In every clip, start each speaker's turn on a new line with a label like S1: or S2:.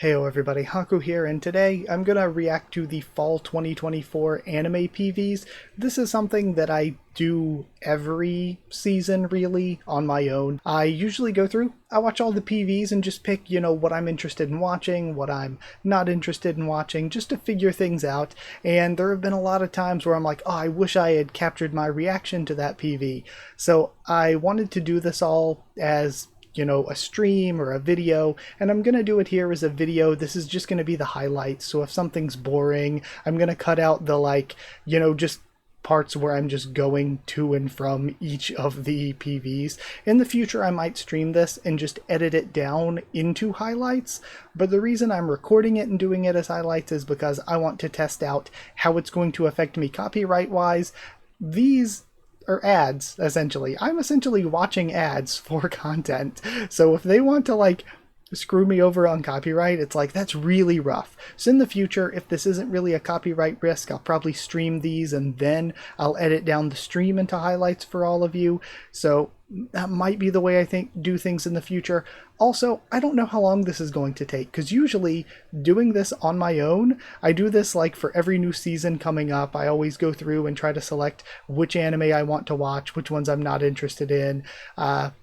S1: Heyo everybody, Haku here, and today I'm gonna react to the Fall 2024 anime PVs. This is something that I do every season, really, on my own. I usually go through, I watch all the PVs and just pick, what I'm interested in watching, what I'm not interested in watching, just to figure things out. And there have been a lot of times where I'm like, oh, I wish I had captured my reaction to that PV. So I wanted to do this all as a stream or a video, and I'm gonna do it here as a video. This is just gonna be the highlights, so if something's boring, I'm gonna cut out the just parts where I'm just going to and from each of the PVs. In the future I might stream this and just edit it down into highlights, but the reason I'm recording it and doing it as highlights is because I want to test out how it's going to affect me copyright wise. These or ads, essentially. I'm essentially watching ads for content. So if they want to screw me over on copyright, it's that's really rough. So in the future, if this isn't really a copyright risk, I'll probably stream these and then I'll edit down the stream into highlights for all of you. So that might be the way I do things in the future. Also, I don't know how long this is going to take, because usually doing this on my own, I do this for every new season coming up. I always go through and try to select which anime I want to watch, which ones I'm not interested in,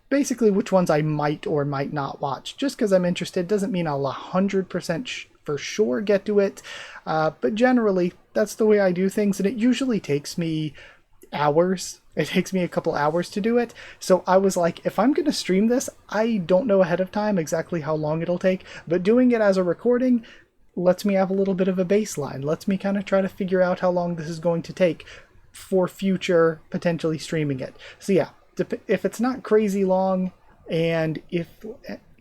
S1: basically which ones I might or might not watch. Just because I'm interested doesn't mean I'll 100% for sure get to it, but generally that's the way I do things, and it usually takes me hours. It takes me a couple hours to do it. So I was like, if I'm going to stream this, I don't know ahead of time exactly how long it'll take, but doing it as a recording lets me have a little bit of a baseline, lets me kind of try to figure out how long this is going to take for future potentially streaming it. So yeah, if it's not crazy long, and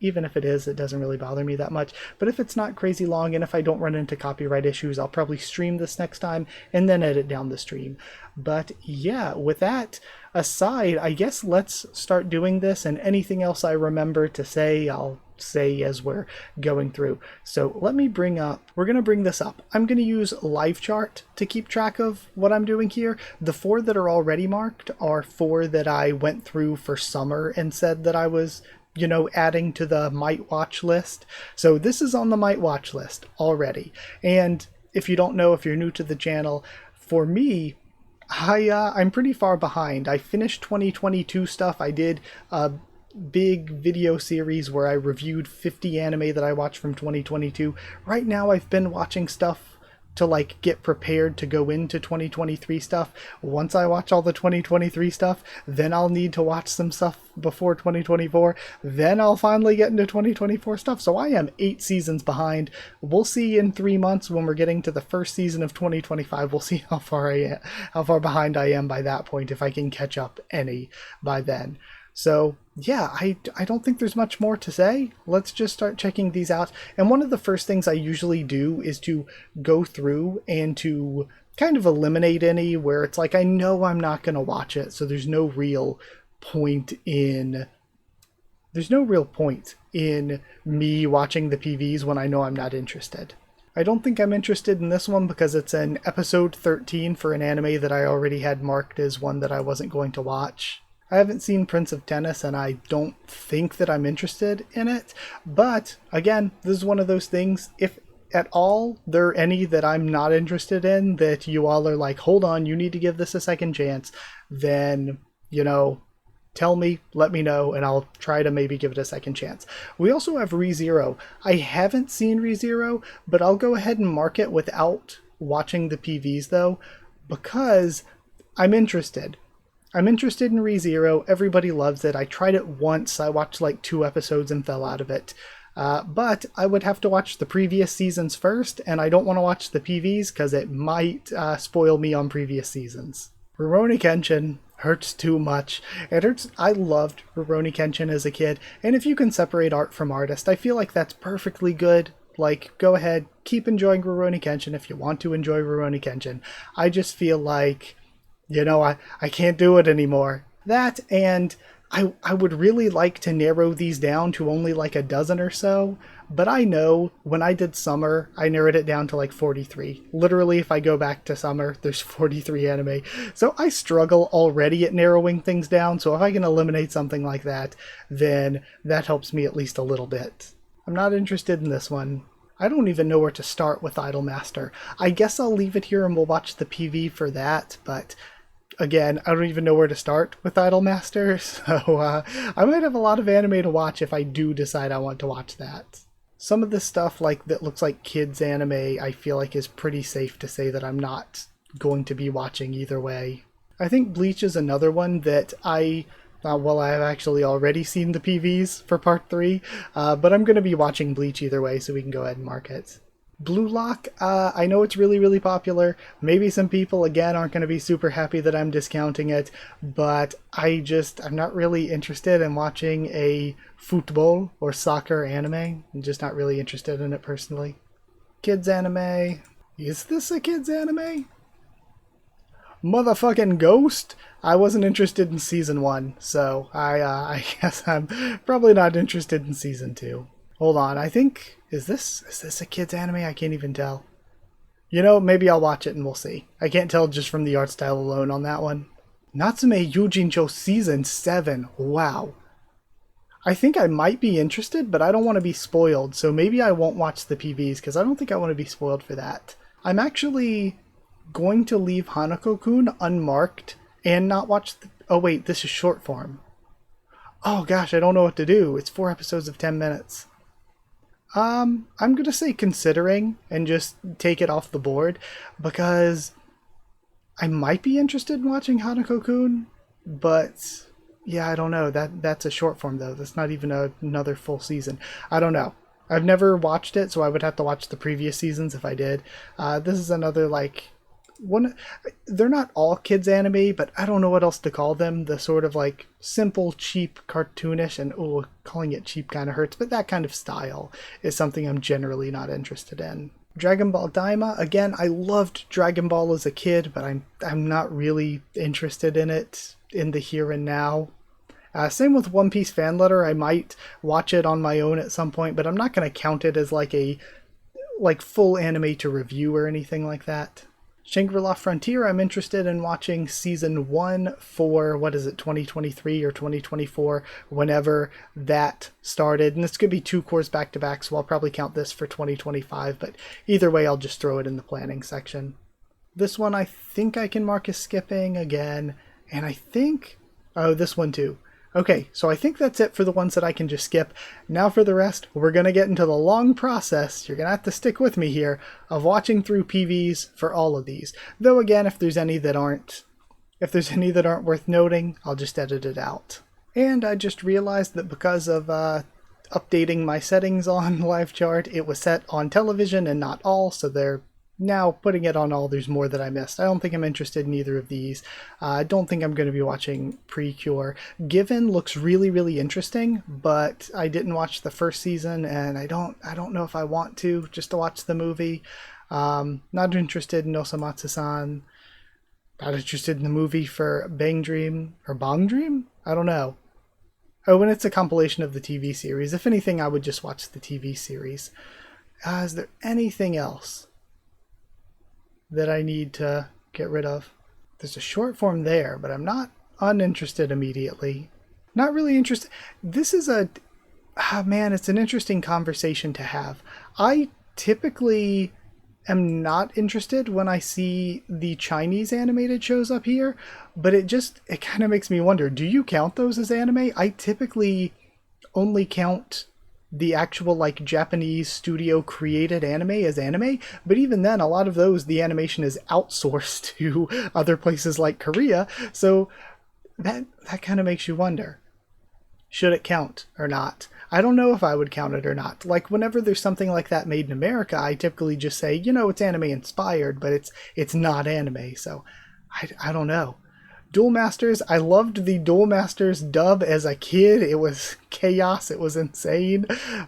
S1: even if it is, it doesn't really bother me that much. But if it's not crazy long, and if I don't run into copyright issues, I'll probably stream this next time and then edit down the stream. But yeah, with that aside, I guess let's start doing this, and anything else I remember to say, I'll say as we're going through. So let me we're going to bring this up. I'm going to use live chart to keep track of what I'm doing here. The 4 that are already marked are 4 that I went through for summer and said that I was adding to the might watch list. So this is on the might watch list already. And if you don't know, if you're new to the channel, for me, I'm pretty far behind. I finished 2022 stuff. I did a big video series where I reviewed 50 anime that I watched from 2022. Right now I've been watching stuff to get prepared to go into 2023 stuff. Once I watch all the 2023 stuff, then I'll need to watch some stuff before 2024. Then I'll finally get into 2024 stuff. So I am 8 seasons behind. We'll see in 3 months when we're getting to the first season of 2025. We'll see how far behind I am by that point, if I can catch up any by then. So yeah, I don't think there's much more to say. Let's just start checking these out. And one of the first things I usually do is to go through and to kind of eliminate any where it's I know I'm not going to watch it, so there's no real point in me watching the PVs when I know I'm not interested. I don't think I'm interested in this one because it's an episode 13 for an anime that I already had marked as one that I wasn't going to watch. I haven't seen Prince of Tennis, and I don't think that I'm interested in it. But, again, this is one of those things, if at all there are any that I'm not interested in, that you all are like, hold on, you need to give this a second chance, then, tell me, let me know, and I'll try to maybe give it a second chance. We also have ReZero. I haven't seen ReZero, but I'll go ahead and mark it without watching the PVs, though, because I'm interested. I'm interested in ReZero. Everybody loves it. I tried it once. I watched 2 episodes and fell out of it. But I would have to watch the previous seasons first, and I don't want to watch the PVs because it might spoil me on previous seasons. Rurouni Kenshin hurts too much. It hurts. I loved Rurouni Kenshin as a kid, and if you can separate art from artist, I feel like that's perfectly good. Go ahead, keep enjoying Rurouni Kenshin if you want to enjoy Rurouni Kenshin. I just feel I can't do it anymore. That, and I would really like to narrow these down to only a dozen or so, but I know when I did summer, I narrowed it down to 43. Literally, if I go back to summer, there's 43 anime. So I struggle already at narrowing things down, so if I can eliminate something like that, then that helps me at least a little bit. I'm not interested in this one. I don't even know where to start with Idolmaster. I guess I'll leave it here and we'll watch the PV for that, but again, I don't even know where to start with Idolmaster, so I might have a lot of anime to watch if I do decide I want to watch that. Some of the stuff like that looks like kids anime, I feel like is pretty safe to say that I'm not going to be watching either way. I think Bleach is another one that well, I've actually already seen the PVs for part 3, but I'm going to be watching Bleach either way, so we can go ahead and mark it. Blue Lock, I know it's really, really popular. Maybe some people, again, aren't going to be super happy that I'm discounting it, but I'm not really interested in watching a football or soccer anime. I'm just not really interested in it personally. Kids anime. Is this a kids anime? Motherfucking Ghost? I wasn't interested in season 1, so I guess I'm probably not interested in season 2. Hold on, I think... Is this a kid's anime? I can't even tell. You know, maybe I'll watch it and we'll see. I can't tell just from the art style alone on that one. Natsume Yujincho Season 7. Wow. I think I might be interested, but I don't want to be spoiled, so maybe I won't watch the PVs, because I don't think I want to be spoiled for that. I'm actually going to leave Hanako-kun unmarked and not watch the... Oh wait, this is short form. Oh gosh, I don't know what to do. It's 4 episodes of 10 minutes. I'm gonna say considering and just take it off the board, because I might be interested in watching Hanako-kun, but yeah, I don't know. That's a short form though. That's not even another full season. I don't know. I've never watched it, so I would have to watch the previous seasons if I did. This is another like one. They're not all kids anime, but I don't know what else to call them. The sort of like simple, cheap, cartoonish, and calling it cheap kind of hurts, but that kind of style is something I'm generally not interested in. Dragon Ball Daima, again, I loved Dragon Ball as a kid, but I'm not really interested in it in the here and now. Same with One Piece fan letter. I might watch it on my own at some point, but I'm not going to count it as like a full anime to review or anything like that. Shangri-La Frontier, I'm interested in watching season 1 for, 2023 or 2024, whenever that started. And this could be 2 cours back-to-back, so I'll probably count this for 2025, but either way, I'll just throw it in the planning section. This one I think I can mark as skipping again, and I think... Oh, this one too. Okay, so I think that's it for the ones that I can just skip. Now for the rest, we're going to get into the long process, you're going to have to stick with me here, of watching through PVs for all of these. Though again, if there's any that aren't worth noting, I'll just edit it out. And I just realized that because of updating my settings on LiveChart, it was set on television and not all, so they're now putting it on all. There's more that I missed. I don't think I'm interested in either of these. I don't think I'm going to be watching Precure. Given looks really, really interesting, but I didn't watch the first season, and I don't know if I want to, just to watch the movie. Not interested in Osamatsu-san. Not interested in the movie for Bang Dream, or Bong Dream? I don't know. Oh, and it's a compilation of the TV series. If anything, I would just watch the TV series. Is there anything else that I need to get rid of? There's a short form there, but I'm not uninterested immediately. Not really interested. This is it's an interesting conversation to have. I typically am not interested when I see the Chinese animated shows up here, but it kind of makes me wonder, do you count those as anime? I typically only count the actual like Japanese studio created anime as anime, but even then a lot of those, the animation is outsourced to other places like Korea, so that kind of makes you wonder, should it count or not? I don't know if I would count it or not. Like whenever there's something like that made in America, I typically just say, it's anime inspired, but it's not anime, so I don't know. Duel Masters, I loved the Duel Masters dub as a kid. It was chaos, it was insane,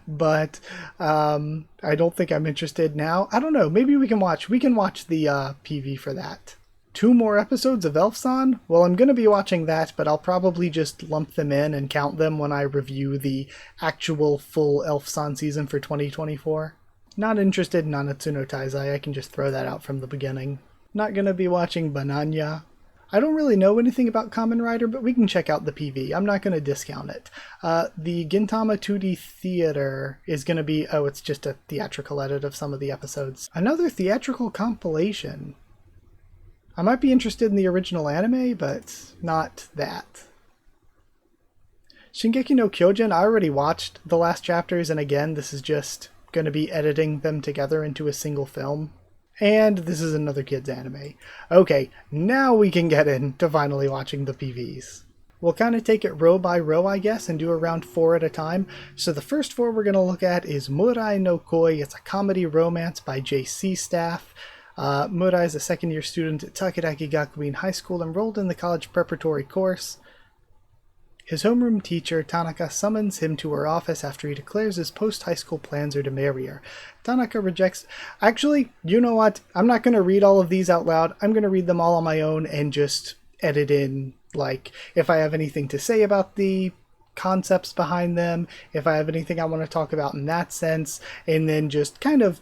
S1: but I don't think I'm interested now. I don't know, maybe we can watch the PV for that. 2 more episodes of Elfson? Well, I'm going to be watching that, but I'll probably just lump them in and count them when I review the actual full Elfson season for 2024. Not interested in Nanatsu no Taizai, I can just throw that out from the beginning. Not going to be watching Bananya. I don't really know anything about Kamen Rider, but we can check out the PV. I'm not going to discount it. The Gintama 2D Theater is going to be, oh, it's just a theatrical edit of some of the episodes. Another theatrical compilation. I might be interested in the original anime, but not that. Shingeki no Kyojin, I already watched the last chapters, and again, this is just going to be editing them together into a single film. And this is another kids anime. Okay, now we can get into finally watching the PVs. We'll kind of take it row by row, I guess, and do around 4 at a time. So the first 4 we're going to look at is Murai no Koi. It's a comedy romance by JC Staff. Murai is a second-year student at Takedaki Gakuin High School, enrolled in the college preparatory course. His homeroom teacher, Tanaka, summons him to her office after he declares his post-high school plans are to marry her. Tanaka rejects... Actually, you know what? I'm not going to read all of these out loud. I'm going to read them all on my own and just edit in, like, if I have anything to say about the concepts behind them, if I have anything I want to talk about in that sense, and then just kind of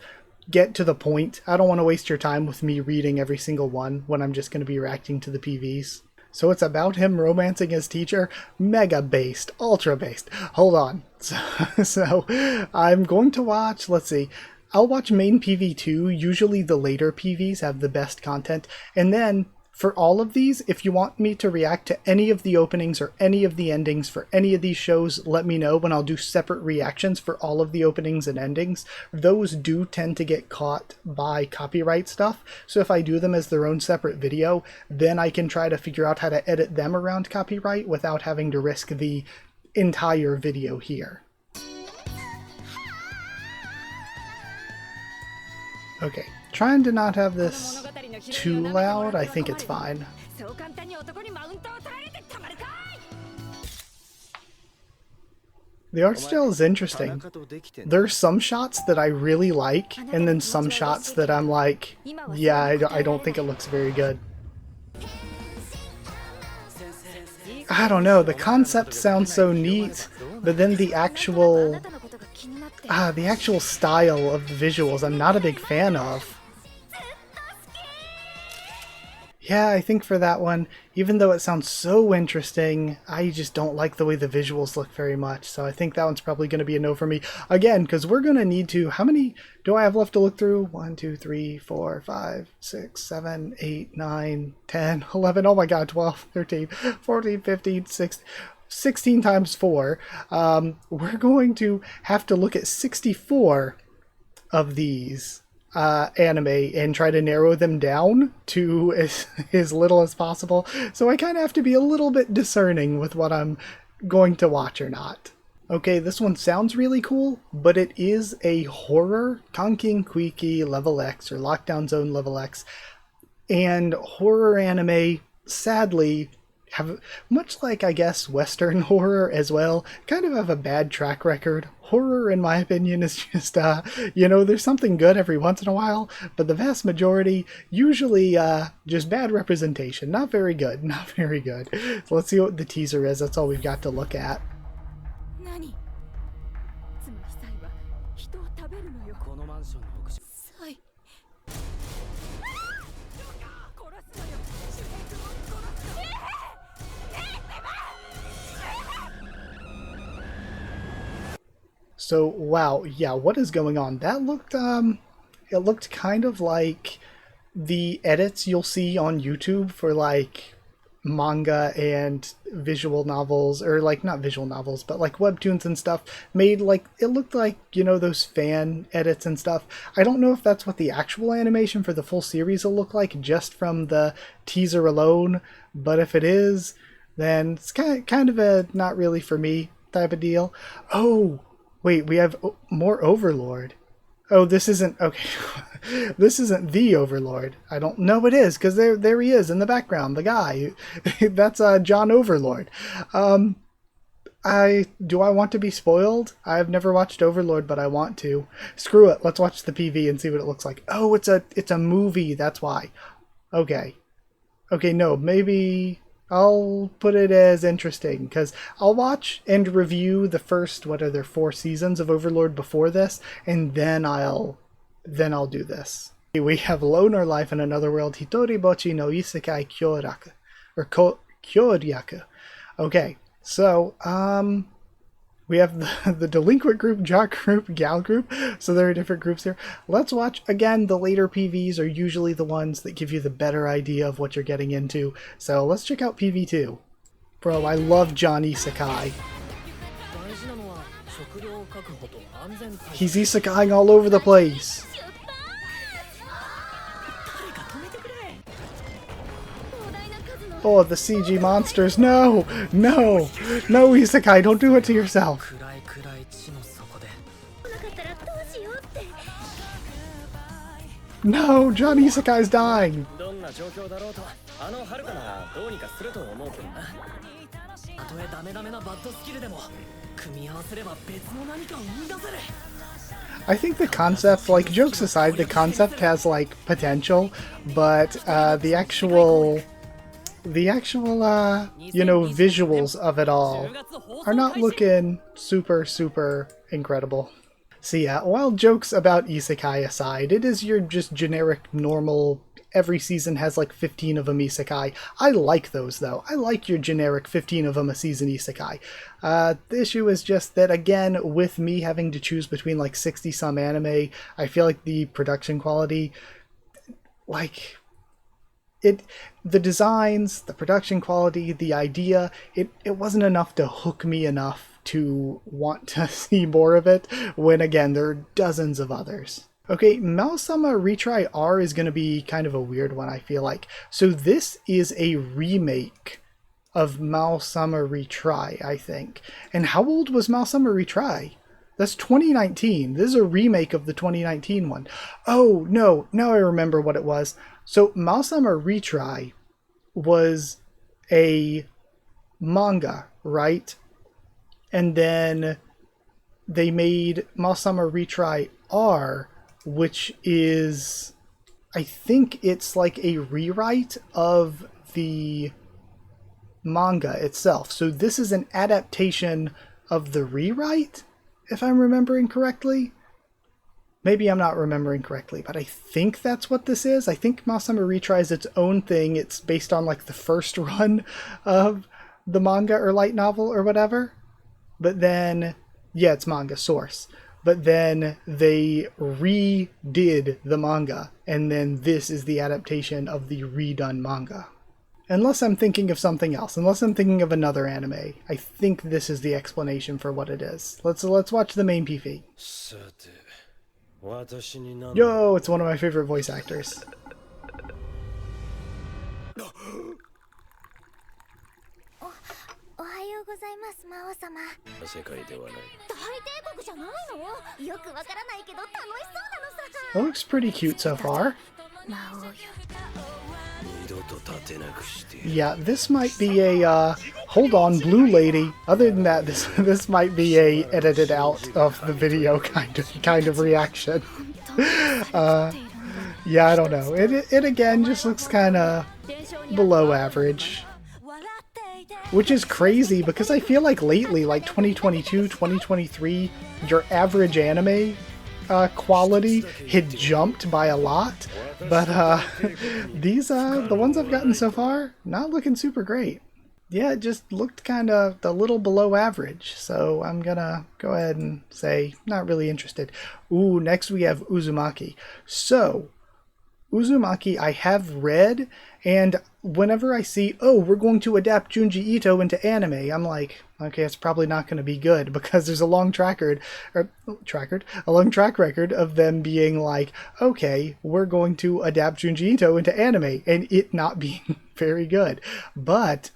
S1: get to the point. I don't want to waste your time with me reading every single one when I'm just going to be reacting to the PVs. So it's about him romancing his teacher? Mega based, ultra based. Hold on. So I'm going to watch, let's see, I'll watch main PV2. Usually the later PVs have the best content. And then for all of these, if you want me to react to any of the openings or any of the endings for any of these shows, let me know, and I'll do separate reactions for all of the openings and endings. Those do tend to get caught by copyright stuff, so if I do them as their own separate video, then I can try to figure out how to edit them around copyright without having to risk the entire video here. Okay, trying to not have this too loud. I think it's fine. The art style is interesting. There's some shots that I really like, and then some shots that I'm like, yeah, I don't think it looks very good. I don't know, the concept sounds so neat, but then the actual style of the visuals I'm not a big fan of. Yeah, I think for that one, even though it sounds so interesting, I just don't like the way the visuals look very much. So I think that one's probably going to be a no for me. Again, because we're going to need to... How many do I have left to look through? 1, 2, 3, 4, 5, 6, 7, 8, 9, 10, 11... Oh my god, 12, 13, 14, 15, 16 times 4. We're going to have to look at 64 of these anime and try to narrow them down to as little as possible. So I kind of have to be a little bit discerning with what I'm going to watch or not. Okay, this one sounds really cool, but it is a horror, Kankin Kuiki Level X or Lockdown Zone Level X, and horror anime, sadly, have, much like I guess Western horror as well, kind of have a bad track record. Horror, in my opinion, is just, there's something good every once in a while, but the vast majority, usually just bad representation. Not very good, not very good. So let's see what the teaser is. That's all we've got to look at. So, wow, yeah, what is going on? That looked, it looked kind of like the edits you'll see on YouTube for, like, manga and visual novels, or, like, not visual novels, but, like, webtoons and stuff, made, like, it looked like, those fan edits and stuff. I don't know if that's what the actual animation for the full series will look like, just from the teaser alone, but if it is, then it's kind of a not really for me type of deal. Oh! Wait, we have more Overlord. Oh, this isn't... Okay. This isn't the Overlord. I don't know it is, because there he is in the background, the guy. That's John Overlord. Do I want to be spoiled? I've never watched Overlord, but I want to. Screw it. Let's watch the PV and see what it looks like. Oh, it's a movie. That's why. Okay. Okay, no, maybe... I'll put it as interesting, because I'll watch and review the first, 4 seasons of Overlord before this, and then I'll do this. We have Loner Life in Another World, Hitori Bochi no Isekai Kyoraku. or Kyoryaku. Okay, so we have the delinquent group, jock group, gal group, so there are different groups here. Let's watch, again, the later PVs are usually the ones that give you the better idea of what you're getting into. So let's check out PV2. Bro, I love John Isekai. He's isekaiing all over the place. Oh, the CG monsters. No! No! No, Isekai, don't do it to yourself. No, John Isekai's dying. I think the concept, like, jokes aside, the concept has, like, potential, but the actual, you know, visuals of it all are not looking super incredible. So yeah, while jokes about isekai aside, it is your just generic normal, every season has like 15 of them isekai. I like those though. I like your generic 15 of them a season isekai. The issue is just that, again, with me having to choose between like 60 some anime, I feel like the production quality, like, the designs, the production quality, the idea, it wasn't enough to hook me enough to want to see more of it, when again there are dozens of others. Okay, Mao-sama Retry R is going to be kind of a weird one, I feel like. So this is a remake of Mao-sama Retry, I think. And how old was Mao-sama Retry? That's 2019. This is a remake of the 2019 one. Oh, no, now I remember what it was. So Mao-sama Retry was a manga, right? And then they made Mao-sama Retry R, which is, I think it's like a rewrite of the manga itself. So this is an adaptation of the rewrite, if I'm remembering correctly. Maybe I'm not remembering correctly, but I think that's what this is. I think Mao-sama Retry is its own thing. It's based on like the first run of the manga or light novel or whatever. But then, yeah, it's manga source. But then they redid the manga, and then this is the adaptation of the redone manga. Unless I'm thinking of something else, unless I'm thinking of another anime, I think this is the explanation for what it is. Let's watch the main PV. Yo, it's one of my favorite voice actors. It looks pretty cute so far. Yeah, this might be a hold on, blue lady. Other than that, this might be a edited out of the video kind of reaction. Yeah, I don't know. It again just looks kind of below average. Which is crazy because I feel like lately, like 2022, 2023, your average anime quality had jumped by a lot. But these, the ones I've gotten so far, not looking super great. Yeah, it just looked kind of a little below average. So I'm gonna go ahead and say not really interested. Ooh, next we have Uzumaki. So Uzumaki I have read, and whenever I see, oh, we're going to adapt Junji Ito into anime, I'm like, okay, it's probably not going to be good, because there's a long track record of them being like, okay, we're going to adapt Junji Ito into anime, and it not being very good. But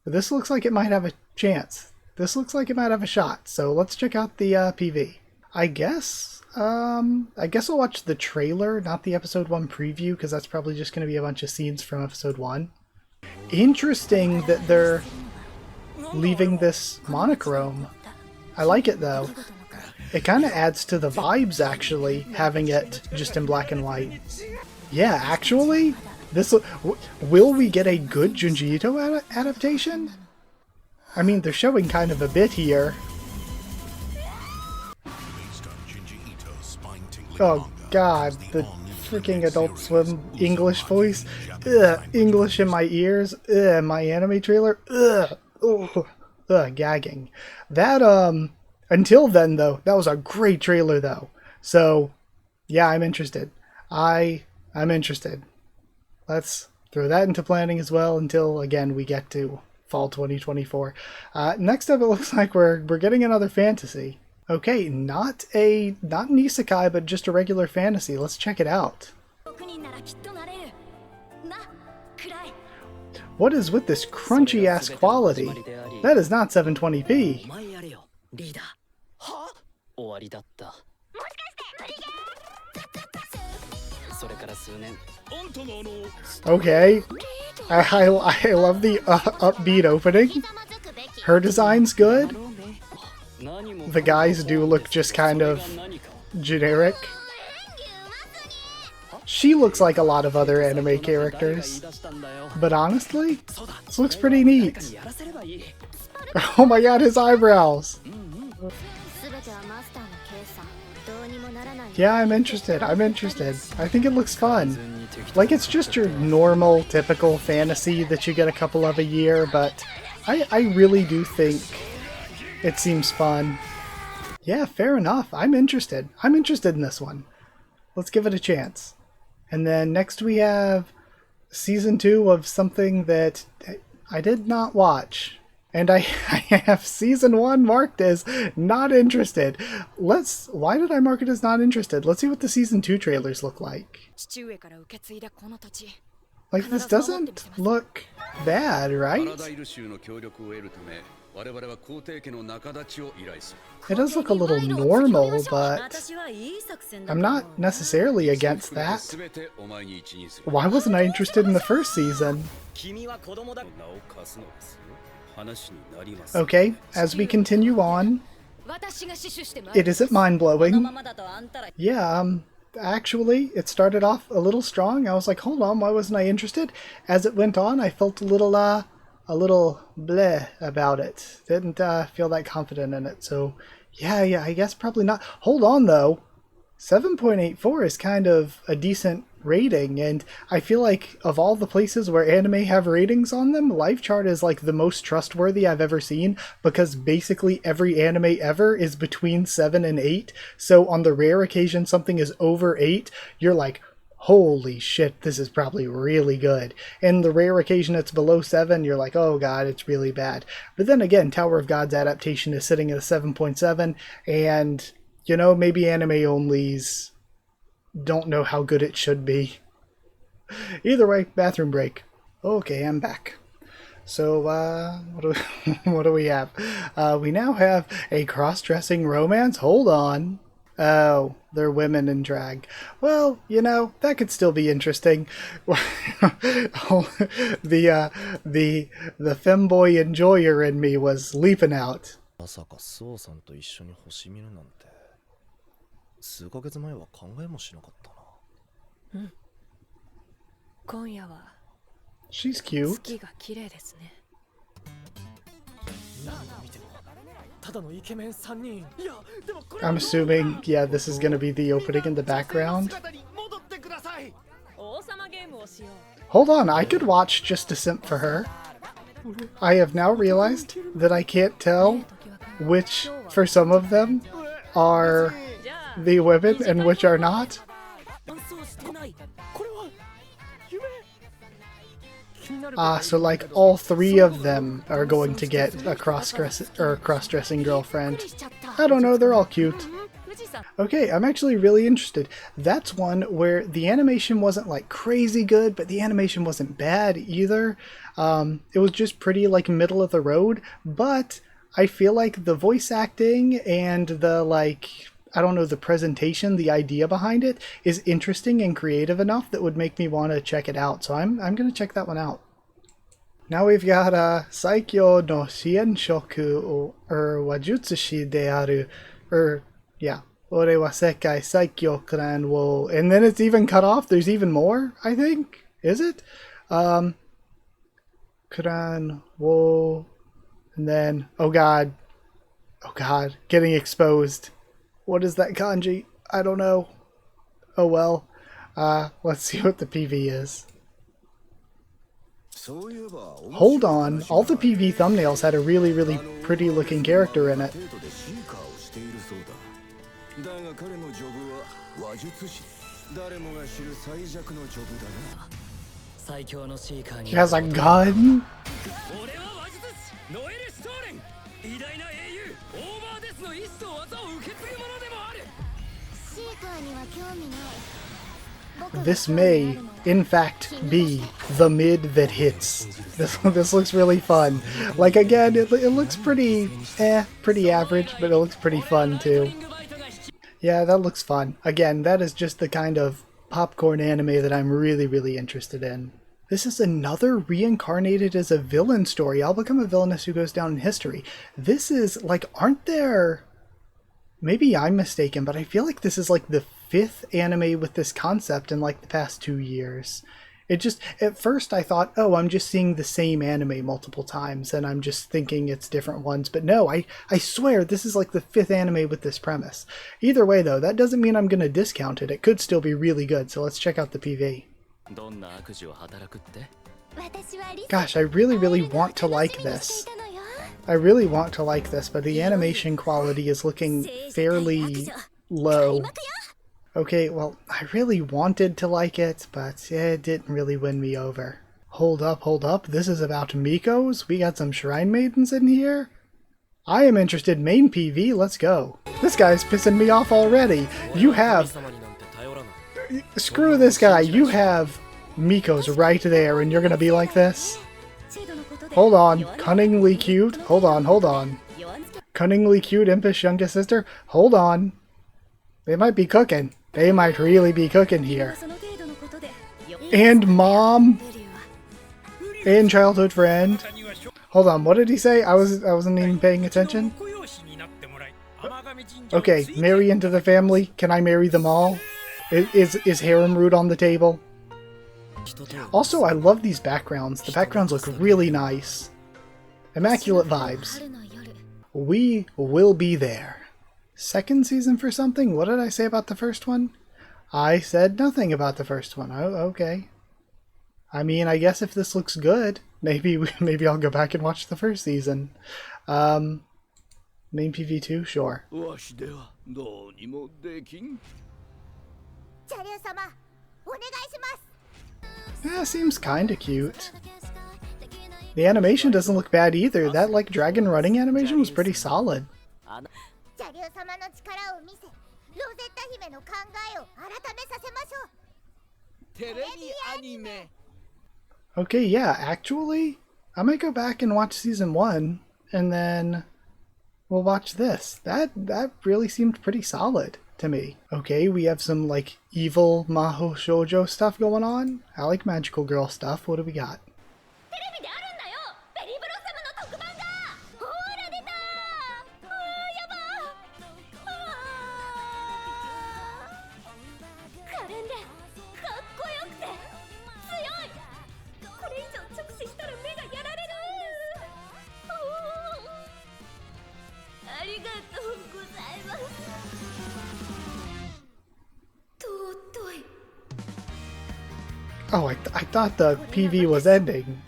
S1: this looks like it might have a chance. This looks like it might have a shot. So let's check out the PV. I guess I'll watch the trailer, not the episode 1 preview, because that's probably just going to be a bunch of scenes from episode 1. Interesting that they're leaving this monochrome. I like it though. It kind of adds to the vibes, actually, having it just in black and white. Yeah, actually, will we get a good Junji Ito adaptation? I mean, they're showing kind of a bit here. Oh, God, the freaking Adult Swim English voice. Ugh, English in my ears. Ugh, my anime trailer. Ugh, ugh, ugh, gagging. That, until then, though, that was a great trailer, though. So, yeah, I'm interested. I'm interested. Let's throw that into planning as well until, again, we get to fall 2024. Next up, it looks like we're getting another fantasy. Okay, not an isekai, but just a regular fantasy. Let's check it out. What is with this crunchy ass quality? That is not 720p. Okay, I love the upbeat opening. Her design's good. The guys do look just kind of generic. She looks like a lot of other anime characters. But honestly, this looks pretty neat. Oh my god, his eyebrows! Yeah, I'm interested. I think it looks fun. Like, it's just your normal, typical fantasy that you get a couple of a year, but I really do think it seems fun. Yeah, fair enough. I'm interested. I'm interested in this one. Let's give it a chance. And then next we have Season 2 of something that I did not watch. And I have Season 1 marked as not interested. Why did I mark it as not interested? Let's see what the Season 2 trailers look like. Like, this doesn't look bad, right? It does look a little normal, but I'm not necessarily against that. Why wasn't I interested in the first season? Okay, as we continue on, it isn't mind-blowing. Yeah, actually, it started off a little strong. I was like, hold on, why wasn't I interested? As it went on, I felt a little bleh about it. Didn't feel that confident in it. So, yeah, I guess probably not. Hold on, though. 7.84 is kind of a decent rating, and I feel like of all the places where anime have ratings on them, LifeChart is like the most trustworthy I've ever seen, because basically every anime ever is between 7 and 8. So on the rare occasion something is over 8, you're like, holy shit, this is probably really good. And the rare occasion it's below 7, you're like, oh god, it's really bad. But then again, Tower of God's adaptation is sitting at a 7.7, and, you know, maybe anime onlys don't know how good it should be. Either way, bathroom break. Okay, I'm back. So, what do we have? We now have a cross-dressing romance. Hold on. Oh, they're women in drag. Well, you know, that could still be interesting. the femboy enjoyer in me was leaping out. She's cute. I'm assuming, yeah, this is gonna be the opening in the background. Hold on, I could watch just to simp for her. I have now realized that I can't tell which, for some of them, are the women and which are not. So like all three of them are going to get a cross-dressing girlfriend. I don't know, they're all cute. Okay, I'm actually really interested. That's one where the animation wasn't like crazy good, but the animation wasn't bad either. It was just pretty like middle of the road, but I feel like the voice acting and the I don't know, the presentation, the idea behind it is interesting and creative enough that would make me want to check it out. So I'm going to check that one out. Now we've got Saikyo no Shienshoku or Wajutsushi de aru, yeah, Ore wa Sekai Saikyo Clan wo, and then it's even cut off. There's even more, I think. Is it? Clan wo, and then, oh god, getting exposed. What is that kanji? I don't know. Oh well. Let's see what the PV is. Hold on, all the PV thumbnails had a really, really pretty looking character in it. He has a gun? This may, in fact, be the mid that hits. This looks really fun. Like, again, it looks pretty average, but it looks pretty fun, too. Yeah, that looks fun. Again, that is just the kind of popcorn anime that I'm really, really interested in. This is another reincarnated as a villain story. I'll become a villainess who goes down in history. This is, like, aren't there... Maybe I'm mistaken, but I feel like this is, like, the 5th anime with this concept in, like, the past 2 years. It just... At first I thought, oh, I'm just seeing the same anime multiple times, and I'm just thinking it's different ones. But no, I swear this is, like, the 5th anime with this premise. Either way, though, that doesn't mean I'm going to discount it. It could still be really good, so let's check out the PV. Gosh, I really, really want to like this. I really want to like this, but the animation quality is looking fairly low. Okay, well, I really wanted to like it, but it didn't really win me over. Hold up, this is about Mikos? We got some Shrine Maidens in here? I am interested in main PV, let's go. This guy's pissing me off already. You have... Screw this guy, you have Mikos right there, and you're gonna be like this? Hold on, cunningly cute. Hold on. Cunningly cute, impish youngest sister. Hold on. They might be cooking. They might really be cooking here. And mom. And childhood friend. Hold on, what did he say? I wasn't even paying attention. Okay, marry into the family. Can I marry them all? Is harem root on the table? Also, I love these backgrounds. The backgrounds look really nice. Immaculate vibes. We will be there. Second season for something? What did I say about the first one? I said nothing about the first one. Oh, okay. I mean, I guess if this looks good, maybe I'll go back and watch the first season. Main PV2? Sure. Yeah, seems kinda cute. The animation doesn't look bad either. That, like, dragon running animation was pretty solid. Okay, yeah, actually, I might go back and watch season 1, and then we'll watch this. That really seemed pretty solid to me. Okay, we have some, like, evil Maho Shoujo stuff going on. I like magical girl stuff. What do we got? Oh, I thought the PV was ending.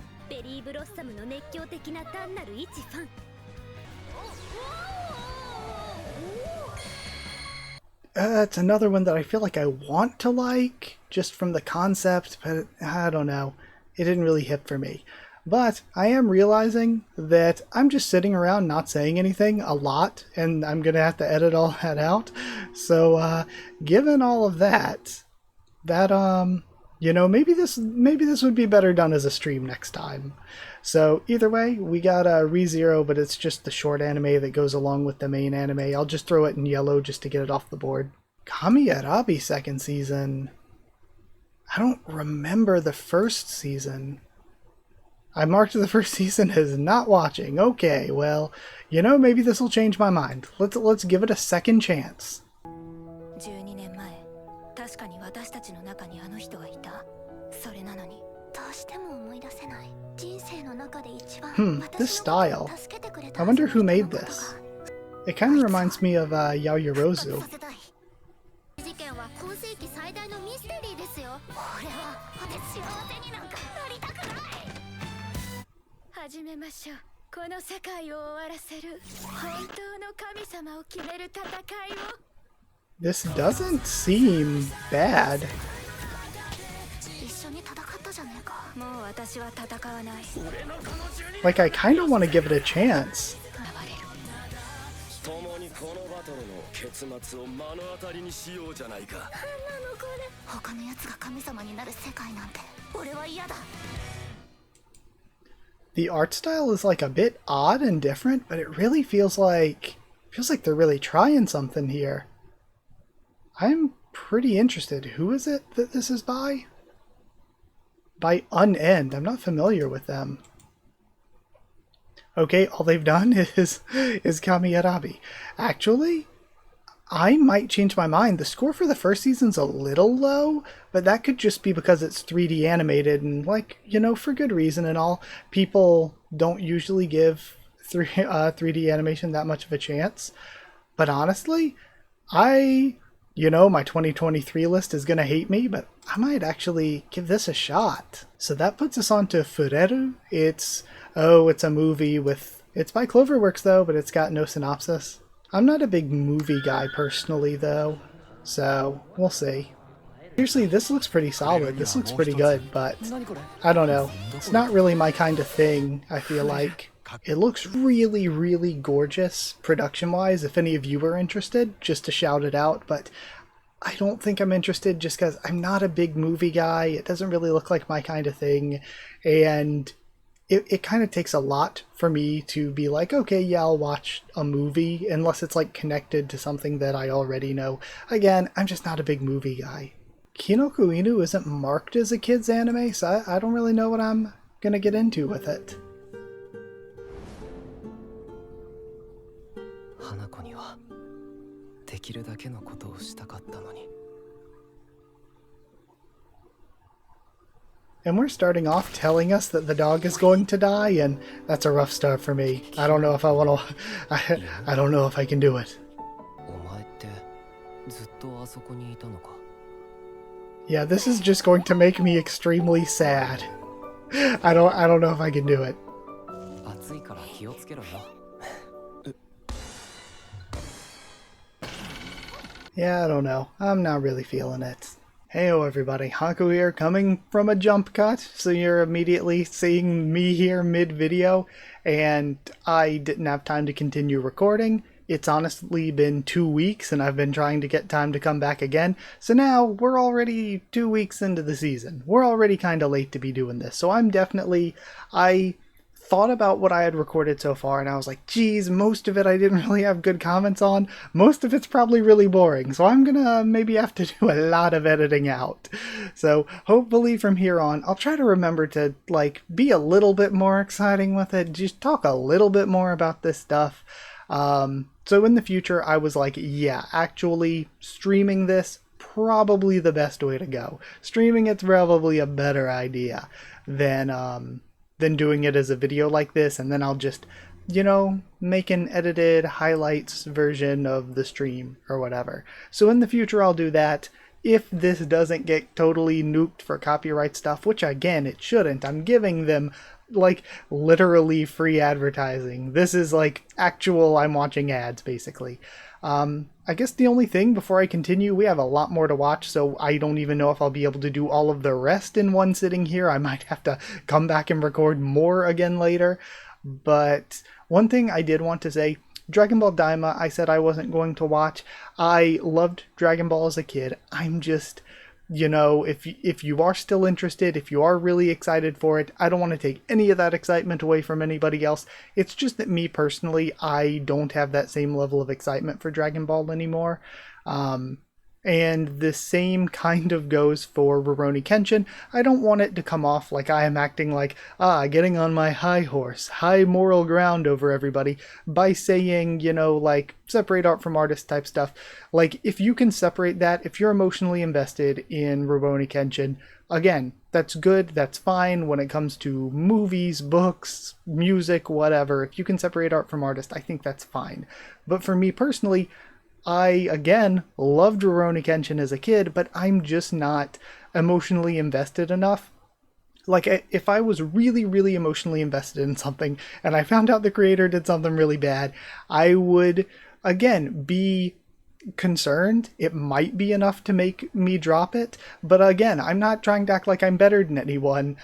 S1: It's another one that I feel like I want to like, just from the concept, but I don't know. It didn't really hit for me. But I am realizing that I'm just sitting around not saying anything a lot, and I'm going to have to edit all that out. So, given all of that, you know, maybe this would be better done as a stream next time. So either way, we got ReZero, but it's just the short anime that goes along with the main anime. I'll just throw it in yellow just to get it off the board. Kamiarabi second season. I don't remember the first season. I marked the first season as not watching. Okay, well, you know, maybe this will change my mind. Let's give it a second chance. This style. I wonder who made this. It kind of reminds me of Yaoyorozu. This doesn't seem bad. Like, I kind of want to give it a chance. The art style is like a bit odd and different, but it really feels like they're really trying something here. I'm pretty interested. Who is it that this is by? By Unend. I'm not familiar with them. Okay, all they've done is Kamiarabi. Actually, I might change my mind. The score for the first season's a little low, but that could just be because it's 3D animated and, like, you know, for good reason and all. People don't usually give 3D animation that much of a chance. But honestly, you know, my 2023 list is going to hate me, but I might actually give this a shot. So that puts us on to Fureru. It's a movie with... It's by Cloverworks, though, but it's got no synopsis. I'm not a big movie guy personally, though, so we'll see. Seriously, this looks pretty solid. This looks pretty good, but I don't know. It's not really my kind of thing, I feel like. It looks really, really gorgeous production-wise, if any of you are interested, just to shout it out, but I don't think I'm interested just because I'm not a big movie guy. It doesn't really look like my kind of thing, and it kind of takes a lot for me to be like, okay, yeah, I'll watch a movie, unless it's like connected to something that I already know. Again, I'm just not a big movie guy. Kinoku Inu isn't marked as a kid's anime, so I don't really know what I'm gonna get into with it. And we're starting off telling us that the dog is going to die, and that's a rough start for me. I don't know if I want to... I don't know if I can do it. Yeah, this is just going to make me extremely sad. I don't know if I can do it. Yeah, I don't know. I'm not really feeling it. Heyo everybody, Haku here, coming from a jump cut, so you're immediately seeing me here mid-video, and I didn't have time to continue recording. It's honestly been 2 weeks, and I've been trying to get time to come back again, so now we're already 2 weeks into the season. We're already kind of late to be doing this, so I thought about what I had recorded so far, and I was like, geez, most of it I didn't really have good comments on. Most of it's probably really boring, so I'm gonna maybe have to do a lot of editing out. So hopefully from here on, I'll try to remember to, like, be a little bit more exciting with it, just talk a little bit more about this stuff. So in the future, I was like, yeah, actually streaming this, probably the best way to go. Streaming it's probably a better idea than doing it as a video like this, and then I'll just, you know, make an edited highlights version of the stream or whatever. So in the future I'll do that. If this doesn't get totally nuked for copyright stuff, which again it shouldn't, I'm giving them like literally free advertising. This is like actual I'm watching ads basically. I guess the only thing before I continue, we have a lot more to watch, so I don't even know if I'll be able to do all of the rest in one sitting here. I might have to come back and record more again later. But one thing I did want to say, Dragon Ball Daima, I said I wasn't going to watch. I loved Dragon Ball as a kid. I'm just... You know, if you are still interested, if you are really excited for it, I don't want to take any of that excitement away from anybody else. It's just that me personally, I don't have that same level of excitement for Dragon Ball anymore. And the same kind of goes for Rurouni Kenshin. I don't want it to come off like I am acting like, getting on my high horse, high moral ground over everybody, by saying, you know, like, separate art from artist type stuff. Like, if you can separate that, if you're emotionally invested in Rurouni Kenshin, again, that's good, that's fine when it comes to movies, books, music, whatever. If you can separate art from artist, I think that's fine. But for me personally, I, again, loved Rurouni Kenshin as a kid, but I'm just not emotionally invested enough. Like, if I was really, really emotionally invested in something and I found out the creator did something really bad, I would, again, be concerned. It might be enough to make me drop it. But again, I'm not trying to act like I'm better than anyone.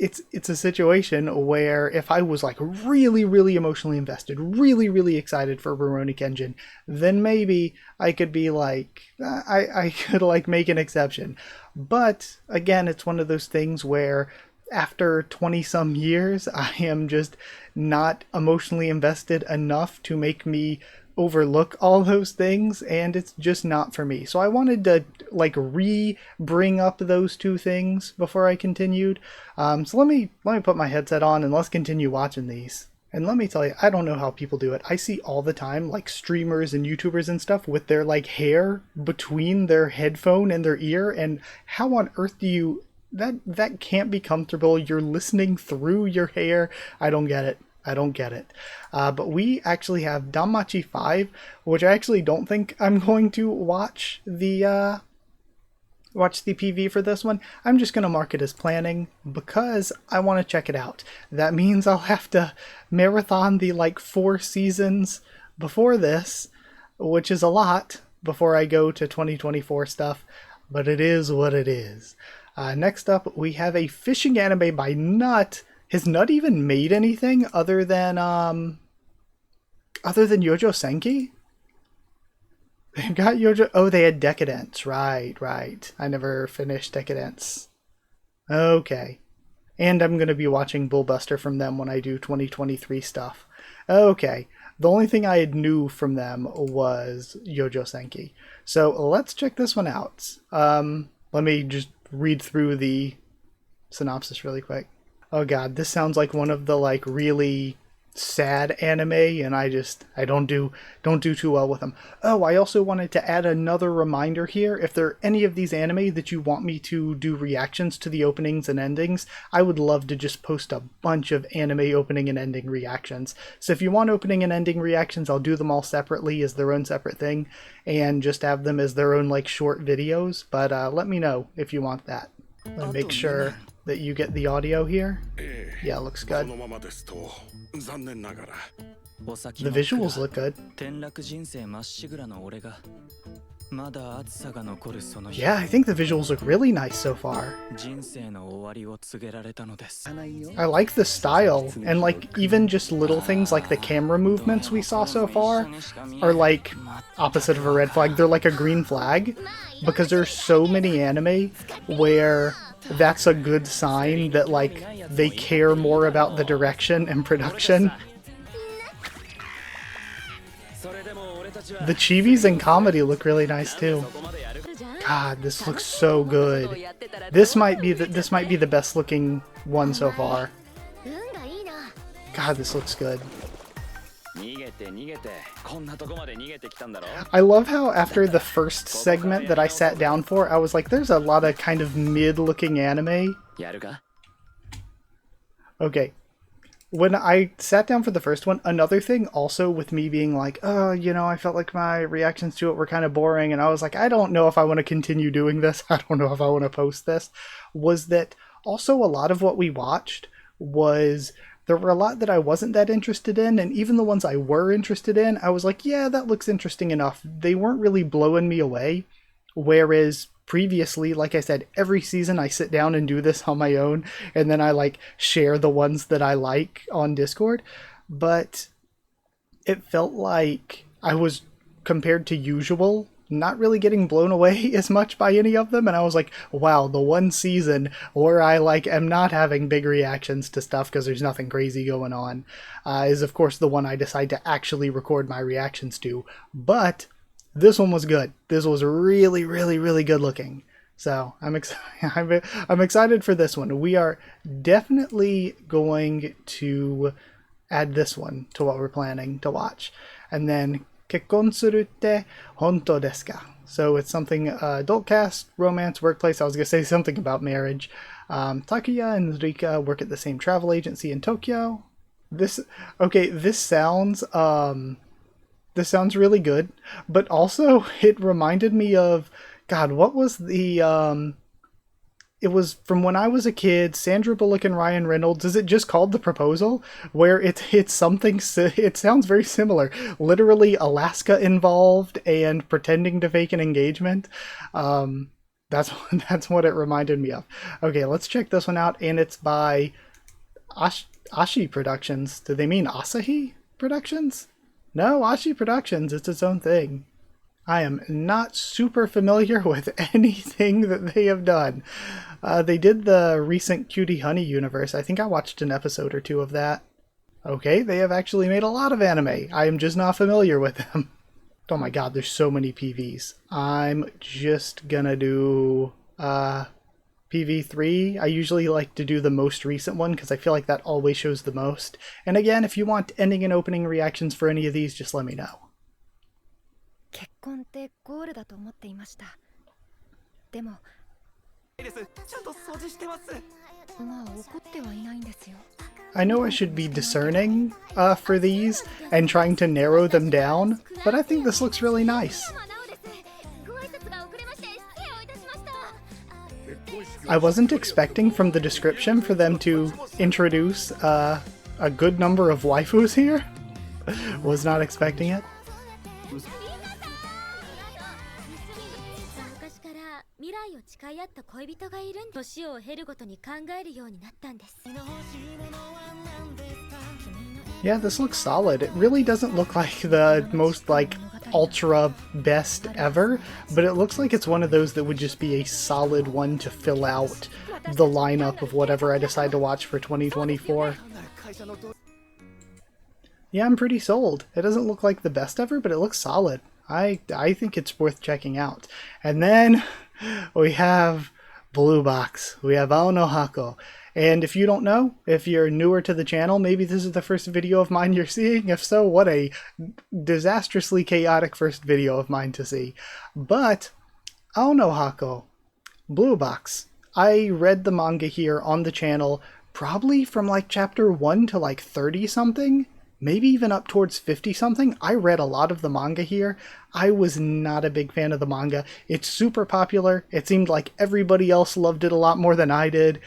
S1: It's a situation where if I was like really, really emotionally invested, really, really excited for Rurouni Kenshin, then maybe I could be like, I could like make an exception. But again, it's one of those things where after 20 some years, I am just not emotionally invested enough to make me overlook all those things, and it's just not for me. So I wanted to like bring up those two things before I continued. So let me put my headset on and let's continue watching these. And let me tell you, I don't know how people do it. I see all the time like streamers and YouTubers and stuff with their like hair between their headphone and their ear, and how on earth do you that can't be comfortable. You're listening through your hair. I don't get it. I don't get it. But we actually have Danmachi 5, which I actually don't think I'm going to watch the PV for this one. I'm just going to mark it as planning because I want to check it out. That means I'll have to marathon the like 4 seasons before this, which is a lot before I go to 2024 stuff, but it is what it is. Next up, we have a fishing anime by Nut. Has Nut even made anything other than Yojo Senki? They've got Yojo. Oh, they had Decadence. Right. I never finished Decadence. Okay. And I'm going to be watching Bullbuster from them when I do 2023 stuff. Okay. The only thing I knew from them was Yojo Senki. So let's check this one out. Let me just read through the synopsis really quick. Oh god, this sounds like one of the like really sad anime, and I don't do too well with them. Oh, I also wanted to add another reminder here. If there are any of these anime that you want me to do reactions to the openings and endings, I would love to just post a bunch of anime opening and ending reactions. So if you want opening and ending reactions, I'll do them all separately as their own separate thing, and just have them as their own like short videos. But let me know if you want that. Let me make sure that you get the audio here. Yeah, it looks good. The visuals look good. Yeah, I think the visuals look really nice so far. I like the style, and like even just little things like the camera movements we saw so far are like opposite of a red flag. They're like a green flag, because there's so many anime where that's a good sign that like they care more about the direction and production. The chibis and comedy look really nice too. God, this looks so good. This might be the best looking one so far. God, this looks good. I love how after the first segment that I sat down for, I was like, there's a lot of kind of mid-looking anime. Okay. When I sat down for the first one, another thing also with me being like, oh, you know, I felt like my reactions to it were kind of boring, and I was like, I don't know if I want to continue doing this, I don't know if I want to post this, was that also a lot of what we watched was, there were a lot that I wasn't that interested in, and even the ones I were interested in, I was like, yeah, that looks interesting enough. They weren't really blowing me away, whereas previously, like I said, every season I sit down and do this on my own, and then I like share the ones that I like on Discord. But it felt like I was, compared to usual, not really getting blown away as much by any of them, and I was like, wow, the one season where I like am not having big reactions to stuff because there's nothing crazy going on is of course the one I decide to actually record my reactions to. But this one was good. This was really, really, really good looking. So I'm excited for this one. We are definitely going to add this one to what we're planning to watch. And then Kekkon suru tte honto desu ka? So it's something adult cast, romance, workplace. I was going to say something about marriage. Takuya and Rika work at the same travel agency in Tokyo. This sounds really good, but also it reminded me of God, what was the it was from when I was a kid, Sandra Bullock and Ryan Reynolds. Is it just called The Proposal? Where it's something, it sounds very similar. Literally Alaska involved and pretending to fake an engagement. That's that's what it reminded me of. Okay, let's check this one out, and it's by Ashi Productions. Do they mean Asahi Productions? No, Ashi Productions. It's its own thing. I am not super familiar with anything that they have done. They did the recent Cutie Honey universe. I think I watched an episode or two of that. Okay, they have actually made a lot of anime. I am just not familiar with them. Oh my god, there's so many PVs. I'm just gonna do PV3. I usually like to do the most recent one because I feel like that always shows the most. And again, if you want ending and opening reactions for any of these, just let me know.
S2: 結婚ってゴールだと思っていました。でも、ちゃんと掃除してます。まあ怒ってはいないんですよ。
S1: I know I should be discerning for these and trying to narrow them down, but I think this looks really nice. I wasn't expecting from the description for them to introduce a good number of waifus here. Was not expecting it. Yeah, this looks solid. It really doesn't look like the most like ultra best ever, but it looks like it's one of those that would just be a solid one to fill out the lineup of whatever I decide to watch for 2024. Yeah, I'm pretty sold. It doesn't look like the best ever, but it looks solid. I think it's worth checking out. And then we have Blue Box. We have Ao no Haku. And if you don't know, if you're newer to the channel, maybe this is the first video of mine you're seeing. If so, what a disastrously chaotic first video of mine to see. But Ao no Haku, Blue Box. I read the manga here on the channel probably from like chapter 1 to like 30 something. Maybe even up towards 50 something. I read a lot of the manga here. I was not a big fan of the manga. It's super popular. It seemed like everybody else loved it a lot more than I did.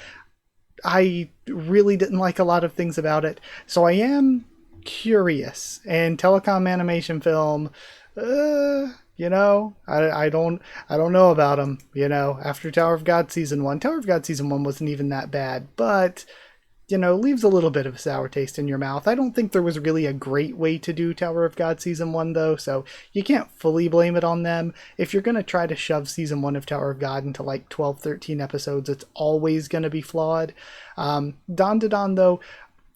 S1: I really didn't like a lot of things about it. So I am curious. And telecom animation film, you know, I don't know about them, you know, after Tower of God Season 1. Tower of God Season 1 wasn't even that bad, but you know, leaves a little bit of a sour taste in your mouth. I don't think there was really a great way to do Tower of God Season 1, though, so you can't fully blame it on them. If you're going to try to shove Season 1 of Tower of God into like 12, 13 episodes, it's always going to be flawed. Dandadan, though,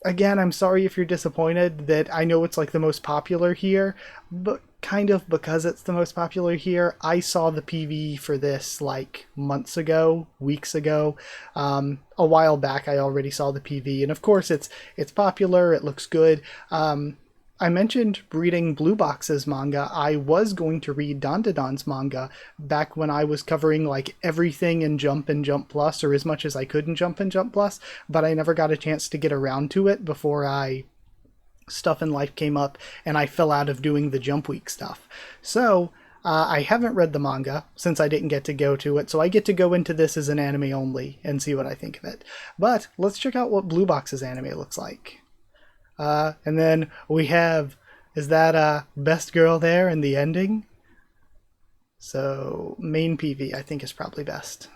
S1: again, I'm sorry if you're disappointed that I know it's like the most popular here, but kind of because it's the most popular here, I saw the PV for this like months ago, weeks ago. A while back I already saw the PV, and of course it's popular, it looks good. I mentioned reading Blue Box's manga. I was going to read Dandadan's manga back when I was covering like everything in Jump and Jump Plus, or as much as I could in Jump and Jump Plus, but I never got a chance to get around to it before stuff in life came up and I fell out of doing the Jump Week stuff. So I haven't read the manga since I didn't get to go to it, so I get to go into this as an anime only and see what I think of it. But let's check out what Blue Box's anime looks like. And then we have, is that Best Girl there in the ending? So main PV I think is probably best.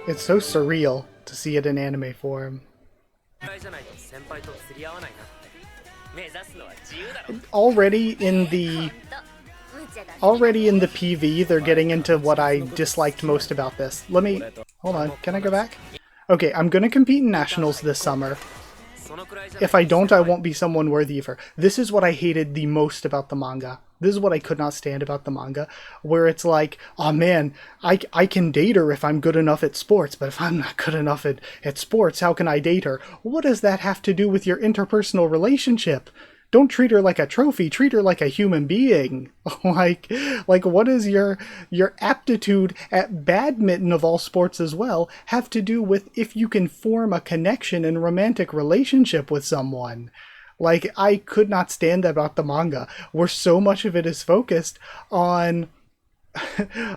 S1: It's so surreal to see it in anime form. Already in the PV, they're getting into what I disliked most about this. Hold on, can I go back? Okay, I'm gonna compete in nationals this summer. If I don't, I won't be someone worthy of her. This is what I hated the most about the manga. This is what I could not stand about the manga, where it's like, oh man, I can date her if I'm good enough at sports, but if I'm not good enough at sports, how can I date her? What does that have to do with your interpersonal relationship? Don't treat her like a trophy, treat her like a human being. like what is your aptitude at badminton of all sports as well have to do with if you can form a connection and romantic relationship with someone? Like, I could not stand that about the manga, where so much of it is focused on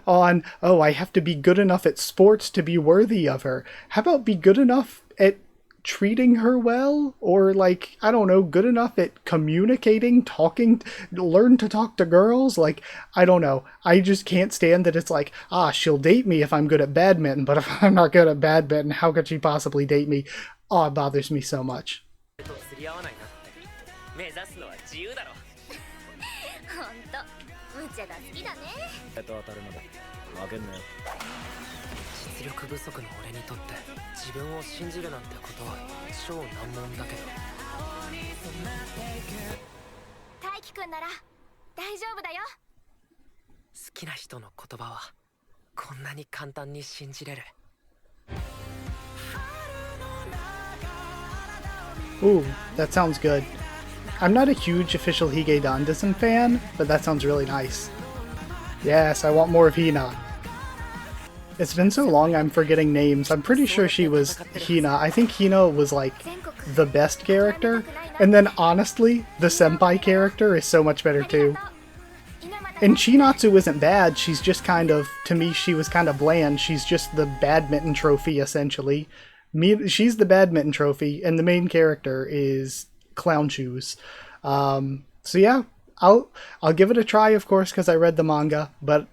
S1: oh, I have to be good enough at sports to be worthy of her. How about be good enough at treating her well? Or, like, I don't know, good enough at communicating, talking, learn to talk to girls? Like, I don't know. I just can't stand that it's like, she'll date me if I'm good at badminton, but if I'm not good at badminton, how could she possibly date me? Oh, it bothers me so much.
S2: 無茶が好きだね。と当たるまで負けんなよ。実力不足の俺にとって自分を信じるなんてことは超難問だけど。大輝くんなら大丈夫だよ。好きな人の言葉はこんなに簡単に信じれる。
S1: Ooh, that sounds good. I'm not a huge official Hige Dandisen fan, but that sounds really nice. Yes, I want more of Hina. It's been so long I'm forgetting names. I'm pretty sure she was Hina. I think Hina was like the best character. And then honestly, the senpai character is so much better too. And Chinatsu isn't bad, she's just kind of, to me she was kind of bland. She's just the badminton trophy essentially. She's the badminton trophy and the main character is Clown Shoes. So yeah, I'll give it a try, of course, because I read the manga, but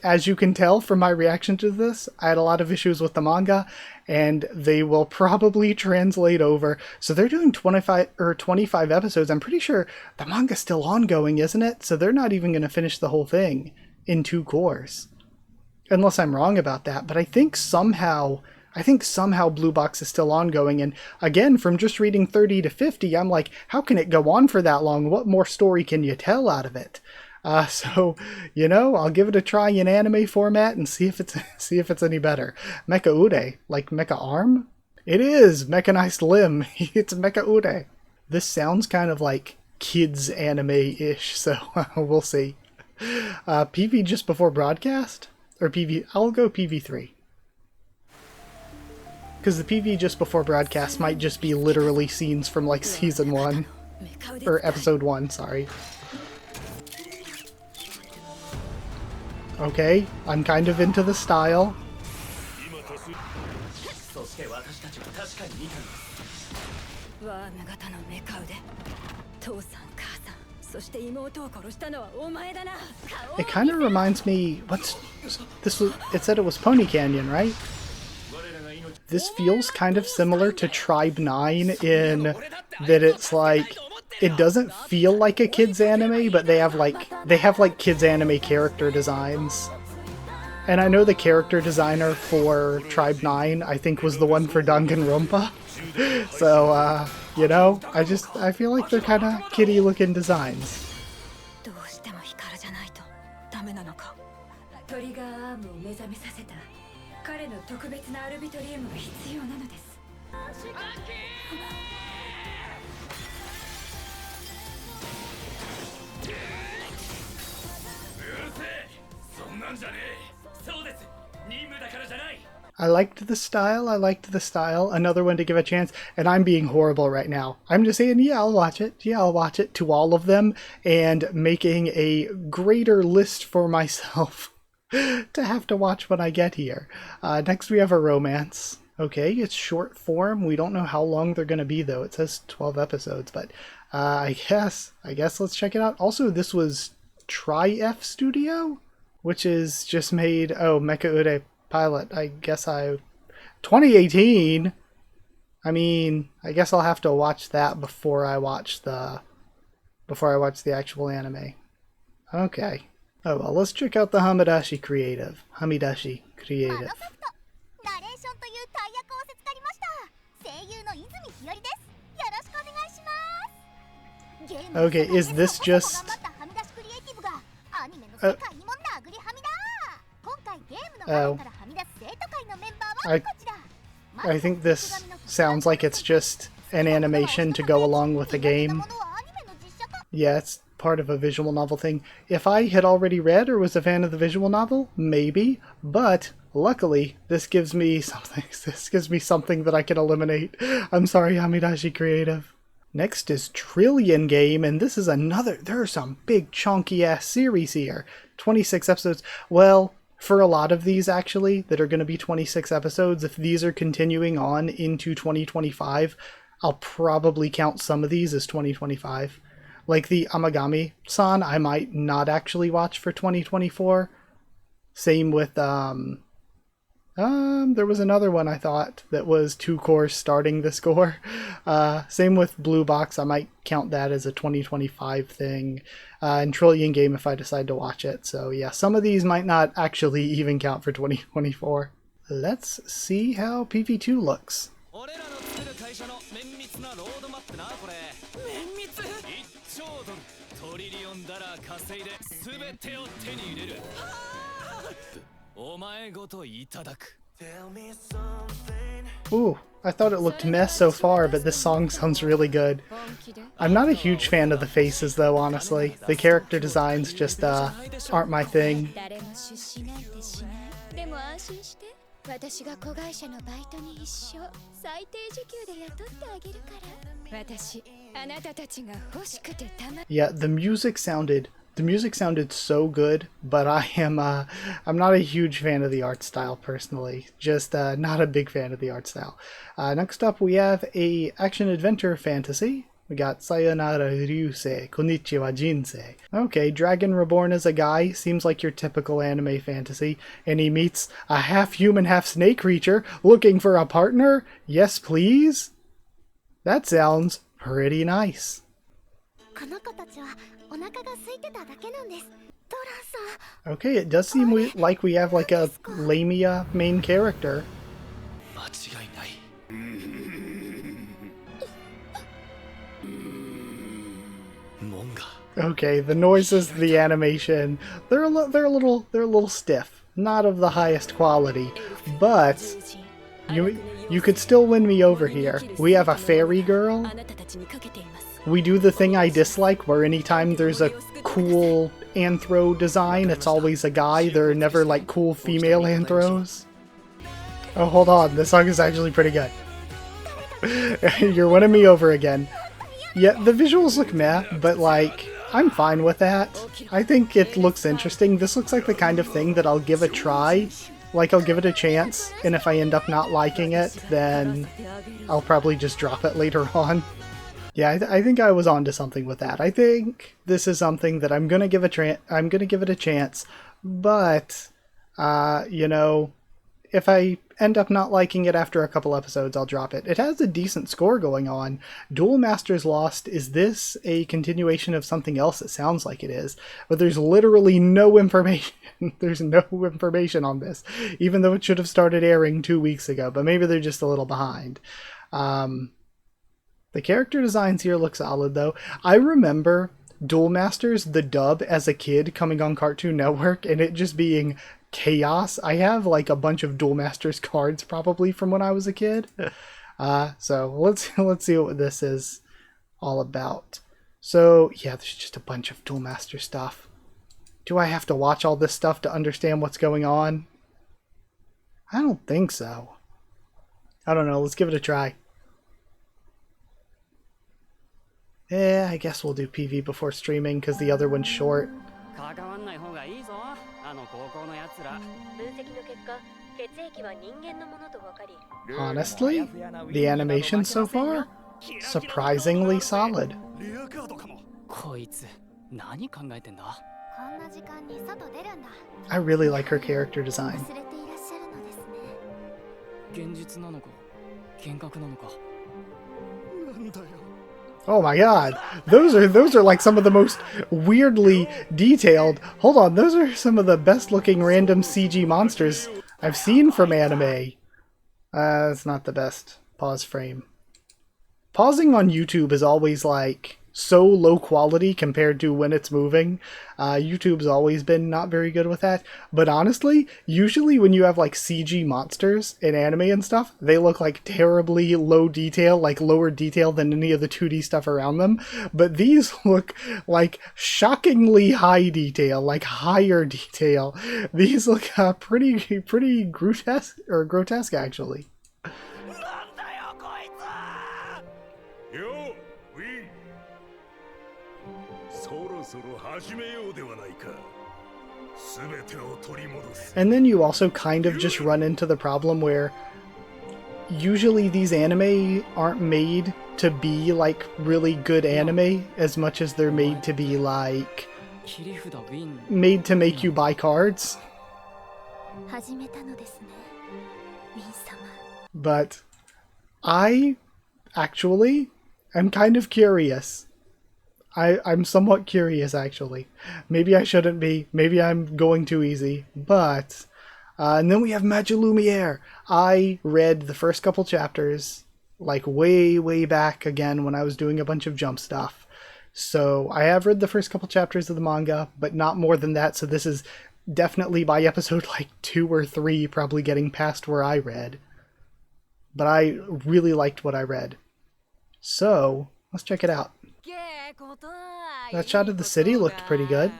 S1: as you can tell from my reaction to this, I had a lot of issues with the manga, and they will probably translate over. So they're doing 25 episodes. I'm pretty sure the manga's still ongoing, isn't it? So they're not even going to finish the whole thing in 2 cours. Unless I'm wrong about that, but I think somehow Blue Box is still ongoing, and again, from just reading 30 to 50, I'm like, how can it go on for that long? What more story can you tell out of it? So, you know, I'll give it a try in anime format and see if it's any better. Mecha Ude, like Mecha Arm? It is! Mechanized Limb. It's Mecha Ude. This sounds kind of like kids anime-ish, so we'll see. PV just before broadcast? Or PV? I'll go PV3. Because the PV just before broadcast might just be literally scenes from, like, Season 1. Or Episode 1, sorry. Okay, I'm kind of into the style. It kind of reminds me, it said it was Pony Canyon, right? This feels kind of similar to Tribe 9 in that it's like, it doesn't feel like a kids anime, but they have like kids anime character designs. And I know the character designer for Tribe 9, I think, was the one for Danganronpa. So, you know, I feel like they're kind of kiddie looking designs. I liked the style, another one to give a chance, and I'm being horrible right now. I'm just saying, yeah, I'll watch it to all of them, and making a greater list for myself to have to watch when I get here. Next we have a romance. Okay, it's short form. We don't know how long they're going to be, though. It says 12 episodes, but I guess let's check it out. Also, this was Tri-F Studio, which is just made, Mecha Ude Pilot. 2018? I mean, I guess I'll have to watch that before I watch the actual anime. Okay. Oh well, let's check out the Hamidashi Creative. Okay, is this just... oh. I think this sounds like it's just an animation to go along with the game. Yeah, it's part of a visual novel thing. If I had already read or was a fan of the visual novel, maybe, but luckily this gives me something that I can eliminate. I'm sorry, Hamidashi Creative. Next is Trillion Game, and this is another, there are some big chunky ass series here. 26 episodes. Well, for a lot of these actually, that are going to be 26 episodes, if these are continuing on into 2025, I'll probably count some of these as 2025. Like the Amagami-san, I might not actually watch for 2024. Same with, there was another one I thought that was 2 cores starting the score. Same with Blue Box, I might count that as a 2025 thing. And Trillion Game if I decide to watch it. So yeah, some of these might not actually even count for 2024. Let's see how PV2 looks. Ooh, I thought it looked meh so far, but this song sounds really good. I'm not a huge fan of the faces though, honestly. The character designs just aren't my thing. Yeah, the music sounded so good, but I'm not a huge fan of the art style personally. Just not a big fan of the art style. Next up we have a action adventure fantasy. We got Sayonara Ryusei, Konnichiwa Jinsei. Okay, Dragon Reborn is a guy, seems like your typical anime fantasy, and he meets a half-human, half-snake creature looking for a partner? Yes, please? That sounds pretty nice. Okay, it does seem like we have like a Lamia main character. Okay, the noises, the animation, they're a little stiff. Not of the highest quality, but you could still win me over here. We have a fairy girl. We do the thing I dislike, where anytime there's a cool anthro design, it's always a guy. There are never like cool female anthros. Oh, hold on, this song is actually pretty good. You're winning me over again. Yeah, the visuals look meh, but like, I'm fine with that. I think it looks interesting. This looks like the kind of thing that I'll give a try. Like, I'll give it a chance, and if I end up not liking it, then I'll probably just drop it later on. Yeah, I think I was onto something with that. I think this is something that I'm gonna give it a chance, but you know, if I end up not liking it after a couple episodes, I'll drop it. It has a decent score going on. Duel Masters Lost, is this a continuation of something else? It sounds like it is, but there's literally no information. There's no information on this, even though it should have started airing 2 weeks ago, but maybe they're just a little behind. The character designs here look solid, though. I remember Duel Masters, the dub, as a kid coming on Cartoon Network, and it just being chaos. I have like a bunch of Duel Masters cards probably from when I was a kid. So let's see what this is all about. So yeah, there's just a bunch of Duel Master stuff. Do I have to watch all this stuff to understand what's going on? I don't think so. I don't know. Let's give it a try. Yeah, I guess we'll do PV before streaming because the other one's short. Honestly, the animation so far, surprisingly solid. I really like her character design. Oh my god, those are like some of the most weirdly detailed. Hold on, those are some of the best looking random CG monsters I've seen from anime. That's not the best pause frame. Pausing on YouTube is always like so low quality compared to when it's moving. YouTube's always been not very good with that. But honestly, usually when you have like CG monsters in anime and stuff, they look like terribly low detail, like lower detail than any of the 2D stuff around them. But these look like shockingly high detail, like higher detail. These look pretty grotesque actually. And then you also kind of just run into the problem where usually these anime aren't made to be like really good anime as much as they're made to be like made to make you buy cards. But I actually am kind of curious. I'm somewhat curious, actually. Maybe I shouldn't be. Maybe I'm going too easy. But, and then we have Match Lumiere. I read the first couple chapters, like way, way back again when I was doing a bunch of Jump stuff. So I have read the first couple chapters of the manga, but not more than that. So this is definitely by episode like 2 or 3, probably getting past where I read. But I really liked what I read. So, let's check it out. That shot of the city looked pretty good.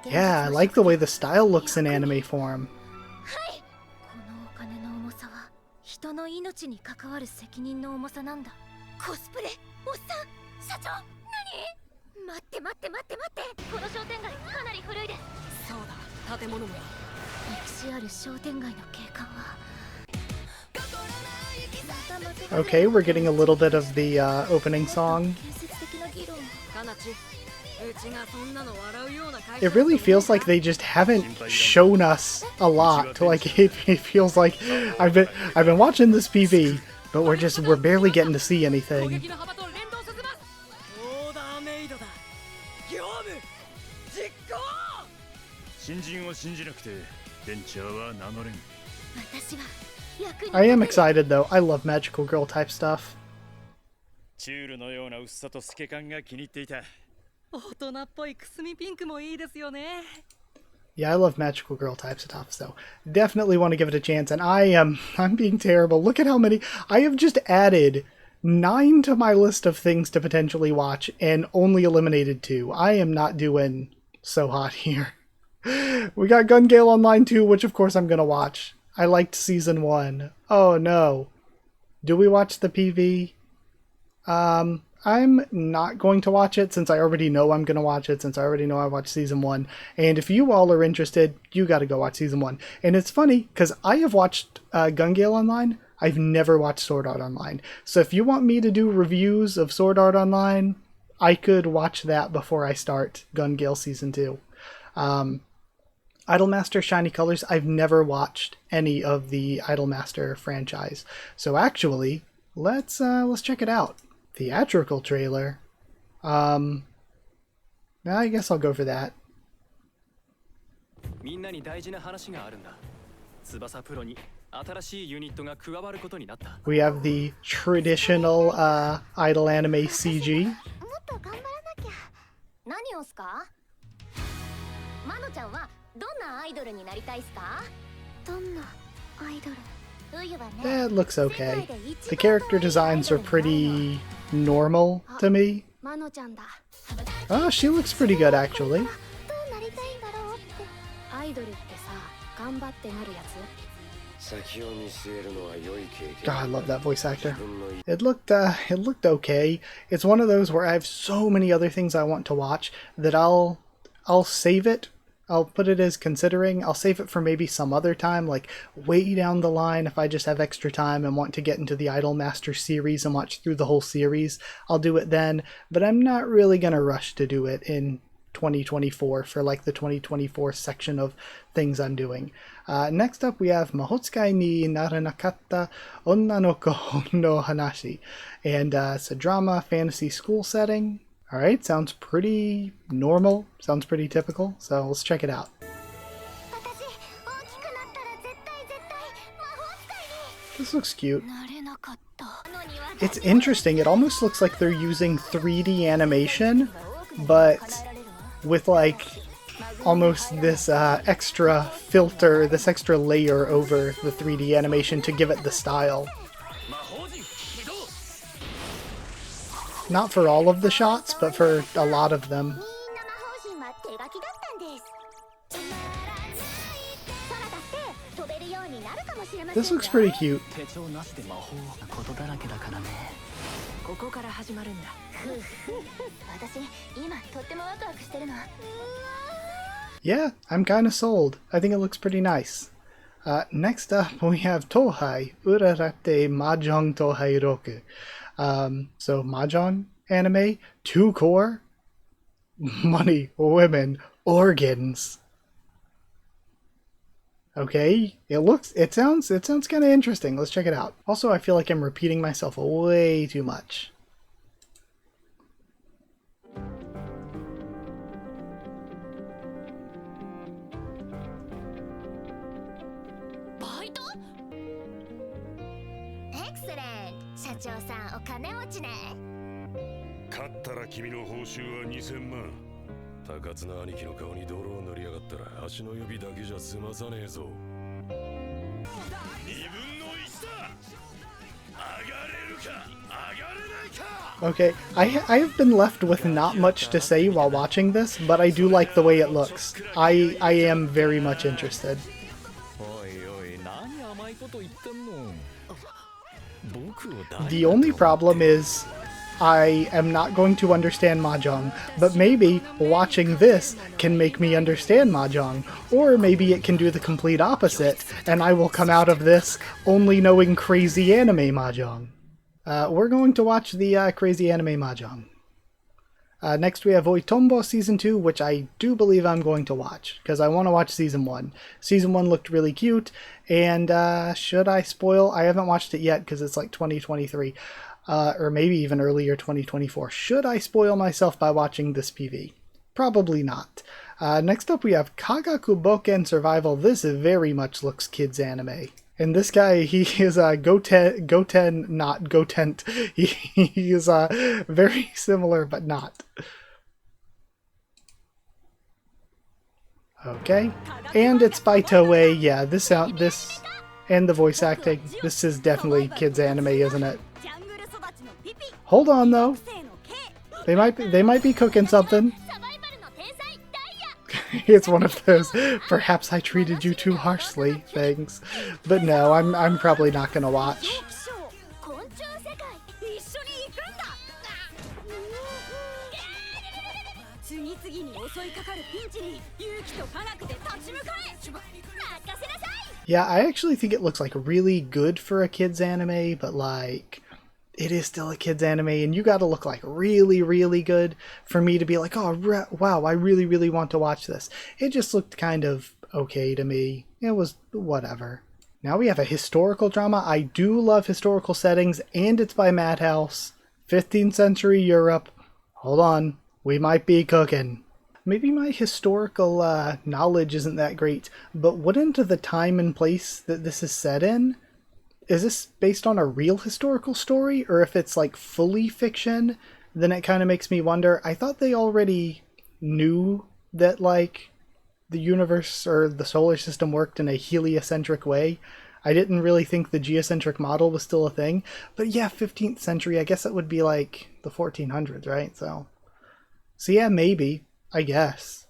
S1: Yeah, I like the way the style looks in anime form. Okay, we're getting a little bit of the opening song. It really feels like they just haven't shown us a lot. Like it feels like I've been watching this PV, but we're barely getting to see anything. I am excited though. I love magical girl type stuff. Yeah, I love magical girl type stuff, so definitely want to give it a chance. And I'm being terrible. Look at how many I have just added 9 to my list of things to potentially watch and only eliminated 2. I am not doing so hot here. We got Gun Gale Online 2, which of course I'm gonna watch. I liked season 1. Oh no. Do we watch the PV? I'm not going to watch it since I already know I'm going to watch it, since I already know I watched season 1. And if you all are interested, you got to go watch season 1. And it's funny because I have watched Gun Gale Online. I've never watched Sword Art Online. So if you want me to do reviews of Sword Art Online, I could watch that before I start Gun Gale season 2. Idolmaster Shiny Colors, I've never watched any of the Idolmaster franchise. So actually, let's check it out. Theatrical trailer. I guess I'll go for that. We have the traditional idol anime CG. That looks okay. The character designs are pretty normal to me. Oh, she looks pretty good actually. God, I love that voice actor. It looked okay. It's one of those where I have so many other things I want to watch that I'll save it. I'll put it as considering. I'll save it for maybe some other time, like way down the line if I just have extra time and want to get into the Idolmaster series and watch through the whole series. I'll do it then, but I'm not really going to rush to do it in 2024 for like the 2024 section of things I'm doing. Next up we have Mahotsukai ni naranakatta onna no ko no hanashi. And it's a drama fantasy school setting. Alright, sounds pretty normal, sounds pretty typical, so let's check it out. This looks cute. It's interesting, it almost looks like they're using 3D animation, but with like almost this extra filter, this extra layer over the 3D animation to give it the style. Not for all of the shots, but for a lot of them. This looks pretty cute.
S2: ここから始まるんだ。私今とってもワクワクしてるの。
S1: Yeah, I'm kind of sold. I think it looks pretty nice. Next up, we have Tohai, Urarate Mahjong Tohai Roku. So Mahjong anime, 2 core, money, women, organs. Okay, it sounds kind of interesting. Let's check it out. Also, I feel like I'm repeating myself way too much.
S2: Excellent. 社長さんお金持ちね。
S3: 勝ったら君の報酬は2000万。高津な兄貴の顔に泥を塗りやがったら足の指だけじゃ済まさねえぞ。2分の1だ。上がれるか上がれないか。
S1: Okay, I have been left with not much to say while watching this, but I do like the way it looks. I am very much interested. The only problem is I am not going to understand Mahjong, but maybe watching this can make me understand Mahjong, or maybe it can do the complete opposite, and I will come out of this only knowing crazy anime Mahjong. We're going to watch the crazy anime Mahjong. Next we have Oitombo Season 2, which I do believe I'm going to watch, because I want to watch Season 1. Season 1 looked really cute, and should I spoil? I haven't watched it yet, because it's like 2023, or maybe even earlier 2024. Should I spoil myself by watching this PV? Probably not. Next up we have Kagaku Boken Survival. This very much looks kids anime. And this guy, he is Goten, not Gotent. He is very similar, but not. Okay, and it's by Toei. Yeah, this and the voice acting. This is definitely kids anime, isn't it? Hold on though. They might be cooking something. It's one of those perhaps I treated you too harshly things. But no, I'm probably not gonna watch. Yeah, I actually think it looks like really good for a kids anime, but like it is still a kids anime, and you gotta look like really, really good for me to be like, oh, wow, I really, really want to watch this. It just looked kind of okay to me. It was whatever. Now we have a historical drama. I do love historical settings, and it's by Madhouse. 15th century Europe. Hold on, we might be cooking. Maybe my historical knowledge isn't that great, but wouldn't the time and place that this is set in, is this based on a real historical story, or if it's like fully fiction, then it kind of makes me wonder. I thought they already knew that like the universe or the solar system worked in a heliocentric way. I didn't really think the geocentric model was still a thing, but yeah, 15th century, I guess it would be like the 1400s, right? So yeah, maybe, I guess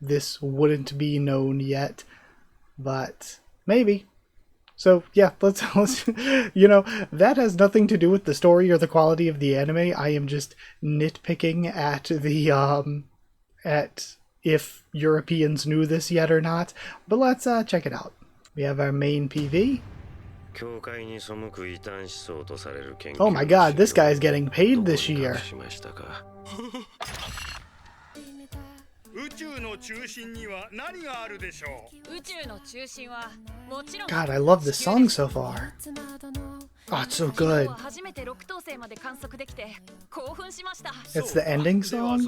S1: this wouldn't be known yet, but maybe. So yeah, let's you know, that has nothing to do with the story or the quality of the anime. I am just nitpicking at the at if Europeans knew this yet or not. But let's check it out. We have our main PV. Oh my god, this guy is getting paid this year. God, I love this song so far. Oh, it's so good. It's the ending song?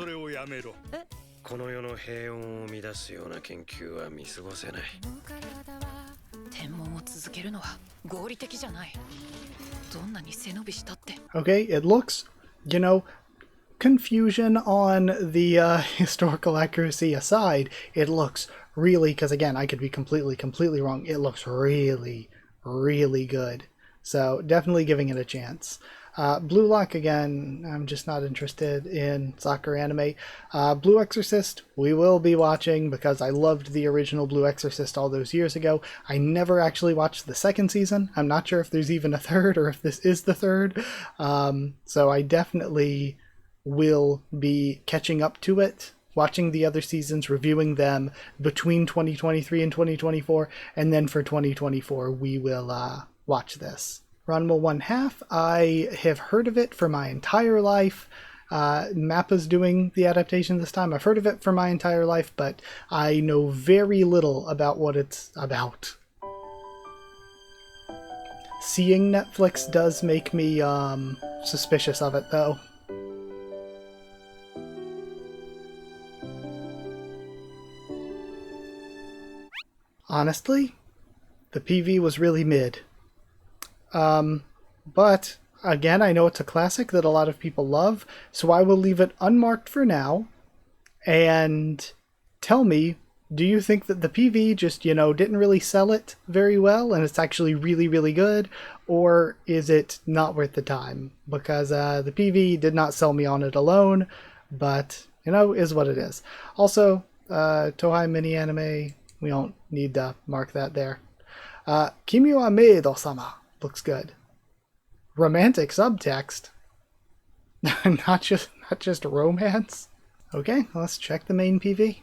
S1: Okay, it looks, you know, confusion on the historical accuracy aside, it looks really, because again, I could be completely wrong, it looks really, really good. So definitely giving it a chance. Blue Lock, again, I'm just not interested in soccer anime. Blue Exorcist, we will be watching because I loved the original Blue Exorcist all those years ago. I never actually watched the second season. I'm not sure if there's even a third or if this is the third. So I definitely will be catching up to it, watching the other seasons, reviewing them between 2023 and 2024, and then for 2024 we will watch this. Ranma 1/2, I have heard of it for my entire life. Mappa's doing the adaptation this time. I've heard of it for my entire life, but I know very little about what it's about. Seeing Netflix does make me suspicious of it, though. Honestly, the PV was really mid. But again, I know it's a classic that a lot of people love, so I will leave it unmarked for now. And tell me, do you think that the PV just, didn't really sell it very well and it's actually really, really good? Or is it not worth the time? Because the PV did not sell me on it alone, but, is what it is. Also, Tohai Mini Anime, we don't need to mark that there. Kimi wa Meido-sama looks good. Romantic subtext. not just romance. Okay, let's check the main PV.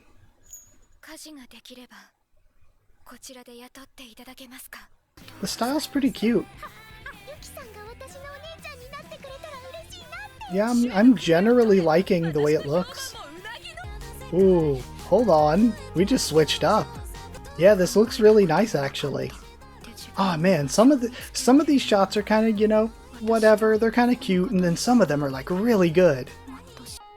S1: The style's pretty cute. Yeah, I'm generally liking the way it looks. Ooh, hold on. We just switched up. Yeah, this looks really nice actually. Oh man, some of these shots are kind of, whatever, they're kind of cute, and then some of them are like really good.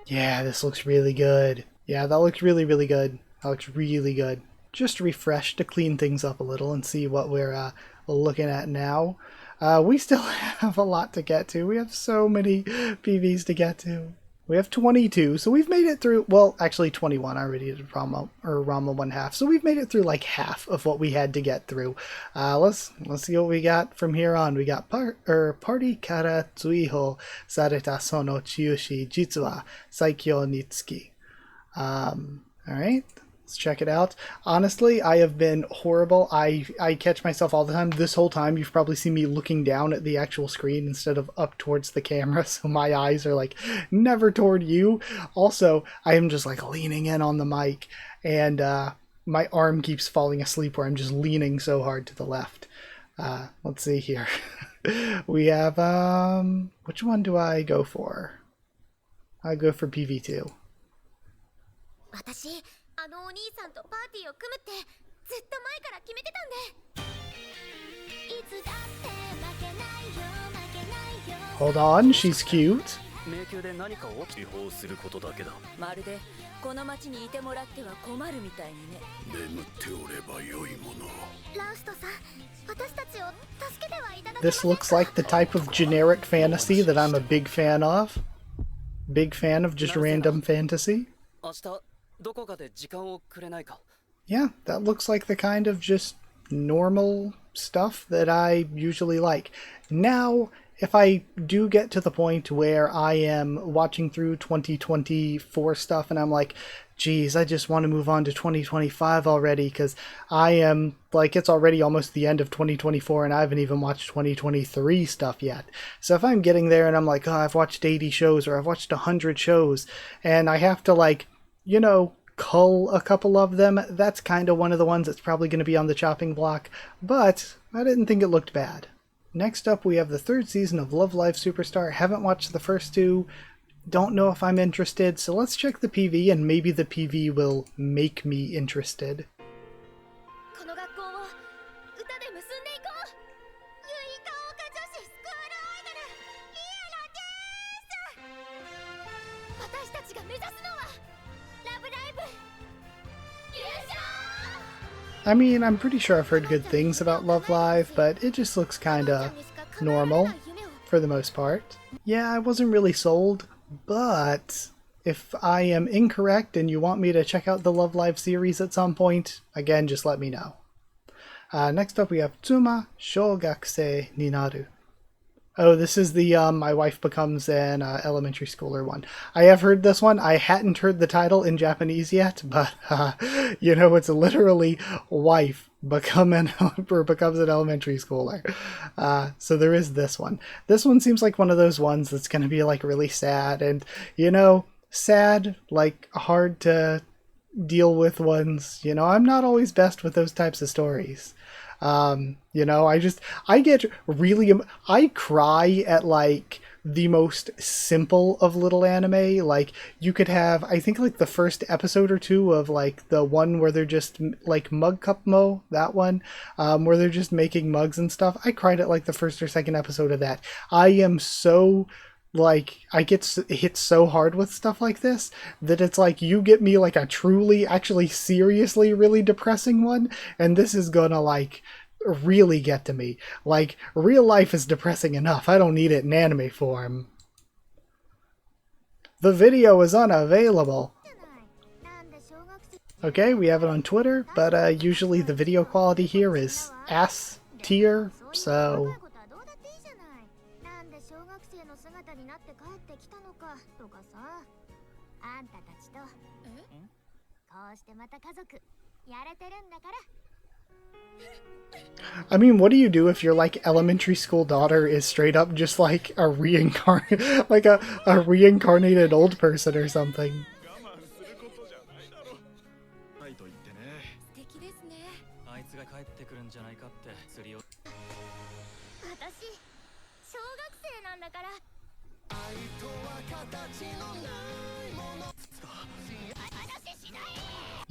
S1: Yeah, this looks really good. Yeah, that looks really, really good. That looks really good. Just refresh to clean things up a little and see what we're looking at now. We still have a lot to get to. We have so many PVs to get to. We have 22, so we've made it through, well, actually 21, I already did Ranma 1/2, so we've made it through like half of what we had to get through. Let's see what we got from here on. We got Party Kara Tsuiho Sareta Sono Chiyushi Jitsu wa Saikyo Nitsuki. Alright, let's check it out. Honestly, I have been horrible. I catch myself all the time. This whole time, you've probably seen me looking down at the actual screen instead of up towards the camera, so my eyes are like never toward you. Also, I am just like leaning in on the mic, and my arm keeps falling asleep where I'm just leaning so hard to the left. Let's see here. We have, which one do I go for? I go for PV2.
S4: 私あのお兄さんとパーティーを組むってずっと前から決めてたんでいつだって負けないよ負けないよ
S1: Hold on, she's cute.
S2: 迷宮で何かを追放することだけだ。
S5: まるでこの町にいてもらっては困るみたいにね。
S3: 眠っておればよいもの。
S4: ラウストさん私たちを助けてはいただけませんか
S1: This looks like the type of generic fantasy that I'm a big fan of. Big fan of just random fantasy.
S2: 明日どこかで時間をくれないか。
S1: Yeah, that looks like the kind of just normal stuff that I usually like. Now, if I do get to the point where I am watching through 2024 stuff and I'm like, geez, I just want to move on to 2025 already because I am, like, it's already almost the end of 2024 and I haven't even watched 2023 stuff yet. So if I'm getting there and I'm like, oh, I've watched 80 shows or I've watched 100 shows and I have to, like, cull a couple of them, that's kind of one of the ones that's probably going to be on the chopping block, but I didn't think it looked bad. Next up, we have the third season of Love Live Superstar. Haven't watched the first two, don't know if I'm interested, so let's check the PV and maybe the PV will make me interested.
S4: この学校を歌で結んでいこう結花丘女子スクールアイドルリエラです私たちが目指すのはラブライブ優勝
S1: I mean, I'm pretty sure I've heard good things about Love Live, but it just looks kinda normal for the most part. Yeah, I wasn't really sold, but if I am incorrect and you want me to check out the Love Live series at some point, again, just let me know. Next up we have Tsuma Shogakusei ni Naru. Oh, this is the My Wife Becomes an Elementary Schooler one. I have heard this one. I hadn't heard the title in Japanese yet, but you know, it's literally wife become an or becomes an elementary schooler. So there is this one. This one seems like one of those ones that's going to be like really sad, and you know, sad, like hard to deal with ones. You know, I'm not always best with those types of stories. You know, I get really, I cry at like the most simple of little anime. Like you could have, I think like the first episode or two of like the one where they're just like Mug Cup Mo, that one, where they're just making mugs and stuff. I cried at like the first or second episode of that. I am so like, I get hit so hard with stuff like this that it's like you get me like a truly, actually seriously really depressing one, and this is gonna like really get to me. Like, real life is depressing enough. I don't need it in anime form. The video is unavailable. Okay, we have it on Twitter, but usually the video quality here is ass tier, so I mean, what do you do if your like elementary school daughter is straight up just like a like a reincarnated old person or something?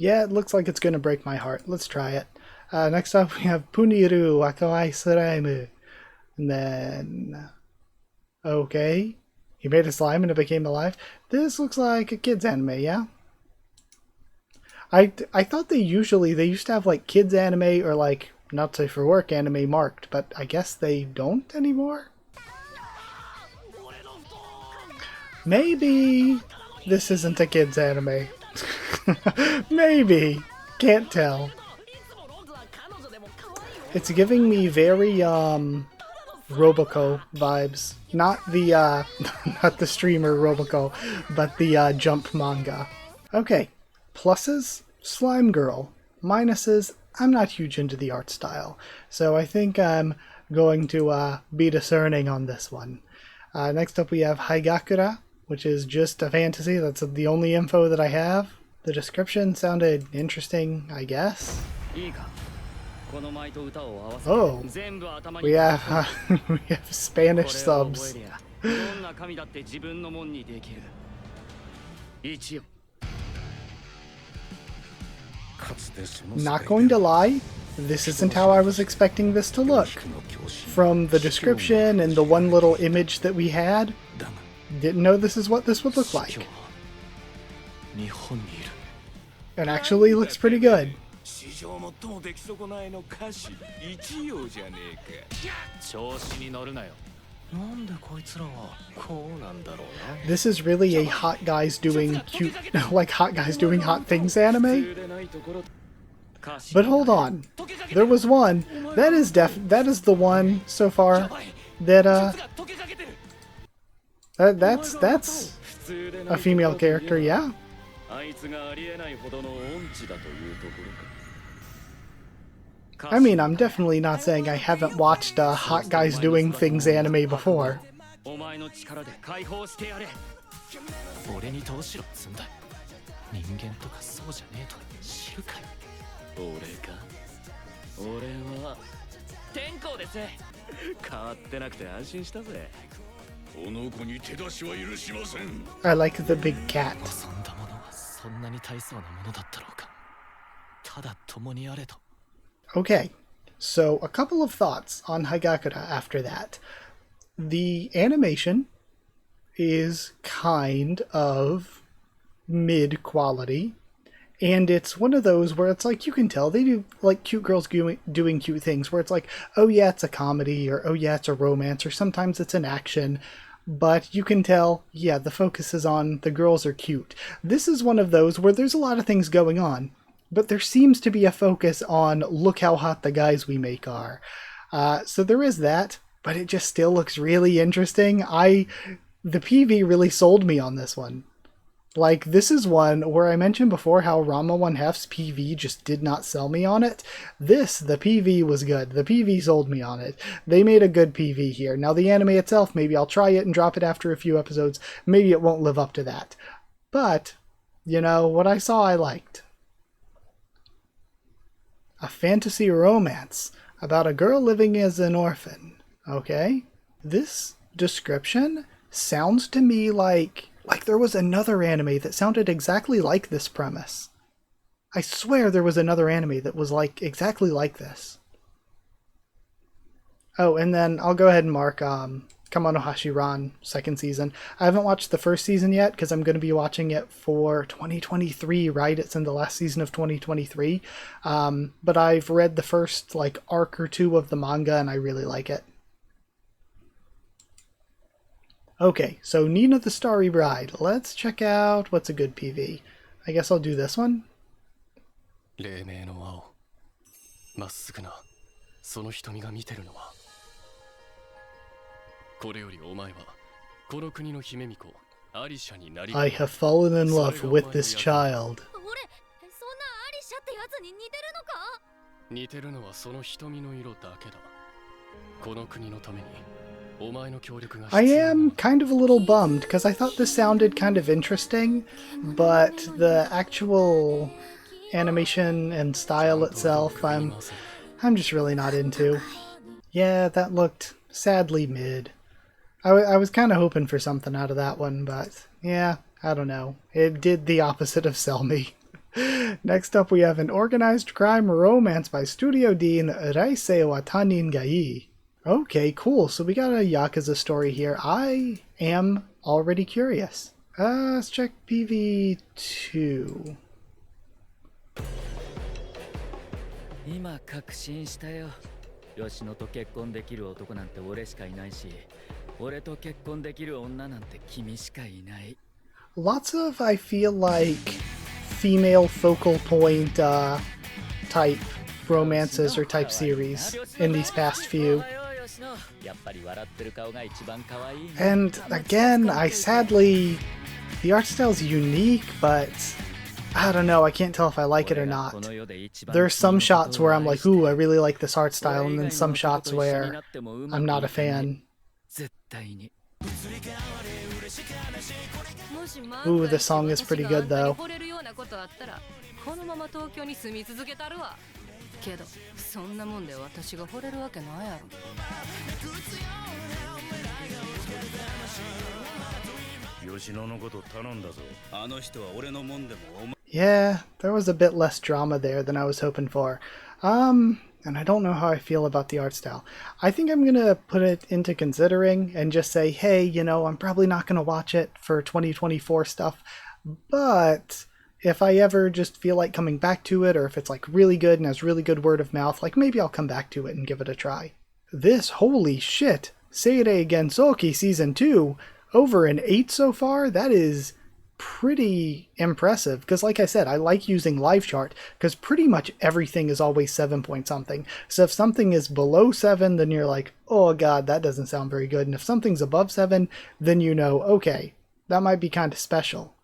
S1: Yeah, it looks like it's gonna break my heart. Let's try it. Next up, we have Puniru Wakawai Slime. And then... Okay. He made a slime and it became alive. This looks like a kid's anime, yeah? I thought they used to have like kids anime or like not safe for work anime marked, but I guess they don't anymore? Maybe this isn't a kids anime. Maybe. Can't tell. It's giving me very Roboco vibes. Not the not the streamer Roboco, but the Jump manga. Okay. Pluses, Slime Girl. Minuses, I'm not huge into the art style. So I think I'm going to be discerning on this one. Next up we have Haigakura, which is just a fantasy. That's the only info that I have. The description sounded interesting, I guess. Oh, we have we have Spanish subs. Not going to lie, this isn't how I was expecting this to look. From the description and the one little image that we had, didn't know this is what this would look like. It actually looks pretty good. This is really a hot guys doing cute, like hot guys doing hot things anime. But hold on, there was one that is the one so far that that's a female character, yeah. I mean, I'm definitely not saying I haven't watched hot guys doing things anime before. I like the big cat. Okay, so a couple of thoughts on Haigakura after that. The animation is kind of mid-quality, and it's one of those where it's like you can tell they do like cute girls doing cute things, where it's like, oh yeah, it's a comedy, or oh yeah, it's a romance, or sometimes it's an action, but you can tell, yeah, the focus is on the girls are cute. This is one of those where there's a lot of things going on, but there seems to be a focus on look how hot the guys we make are. So there is that, but it just still looks really interesting. The PV really sold me on this one. Like, this is one where I mentioned before how Ranma 1/2's PV just did not sell me on it. The PV was good. The PV sold me on it. They made a good PV here. Now, the anime itself, maybe I'll try it and drop it after a few episodes. Maybe it won't live up to that. But, you know, what I saw I liked. A fantasy romance about a girl living as an orphan. Okay? This description sounds to me like there was another anime that sounded exactly like this premise. I swear there was another anime that was like exactly like this. Oh, and then I'll go ahead and mark Kamano Hashiran second season. I haven't watched the first season yet because I'm going to be watching it for 2023, right? It's in the last season of 2023. But I've read the first like arc or two of the manga and I really like it. Okay, so Nina the Starry Bride. Let's check out what's a good PV. I guess I'll do this one.
S6: 黎明の青、まっすぐなその瞳が見てるのは、これよりお前はこの国の姫巫女アリシャになり。
S1: I have fallen in love with this child.
S4: 俺、そんなアリシャってやつに似てるのか？
S6: 似てるのはその瞳の色だけだ。この国のために。I
S1: am kind of a little bummed because I thought this sounded kind of interesting, but the actual animation and style itself I'm just really not into. Yeah, that looked sadly mid. I was kind of hoping for something out of that one, but yeah, I don't know. It did the opposite of sell me. Next up we have an organized crime romance by Studio D in Raisei wa Tanin ga ii. Okay, cool. So we got a Yakuza story here. I am already curious. Let's check PV2.
S2: 今確信したよ。吉野と結婚できる男なんて俺しかいないし、俺と結婚できる女なんて君しかいない。
S1: Lots of, I feel like, female focal point type romances or type series in these past few. And again, the art style's unique, but I don't know, I can't tell if I like it or not. There's some shots where I'm like, ooh, I really like this art style, and then some shots where I'm not a fan. Ooh, the song is pretty good though.
S5: けどそんなもんで私が惚れるわけないやろ。
S3: 吉野のこと頼んだぞ。あの人は俺のもんでもお前。
S1: Yeah, there was a bit less drama there than I was hoping for. And I don't know how I feel about the art style. I think I'm gonna put it into considering and just say, hey, you know, I'm probably not gonna watch it for 2024 stuff, but if I ever just feel like coming back to it, or if it's like really good and has really good word of mouth, like maybe I'll come back to it and give it a try. This, holy shit, Seirei Gensoki Season 2, over an 8 so far? That is pretty impressive, because like I said, I like using live chart, because pretty much everything is always 7 point something. So if something is below 7, then you're like, oh god, that doesn't sound very good. And if something's above 7, then you know, okay, that might be kind of special.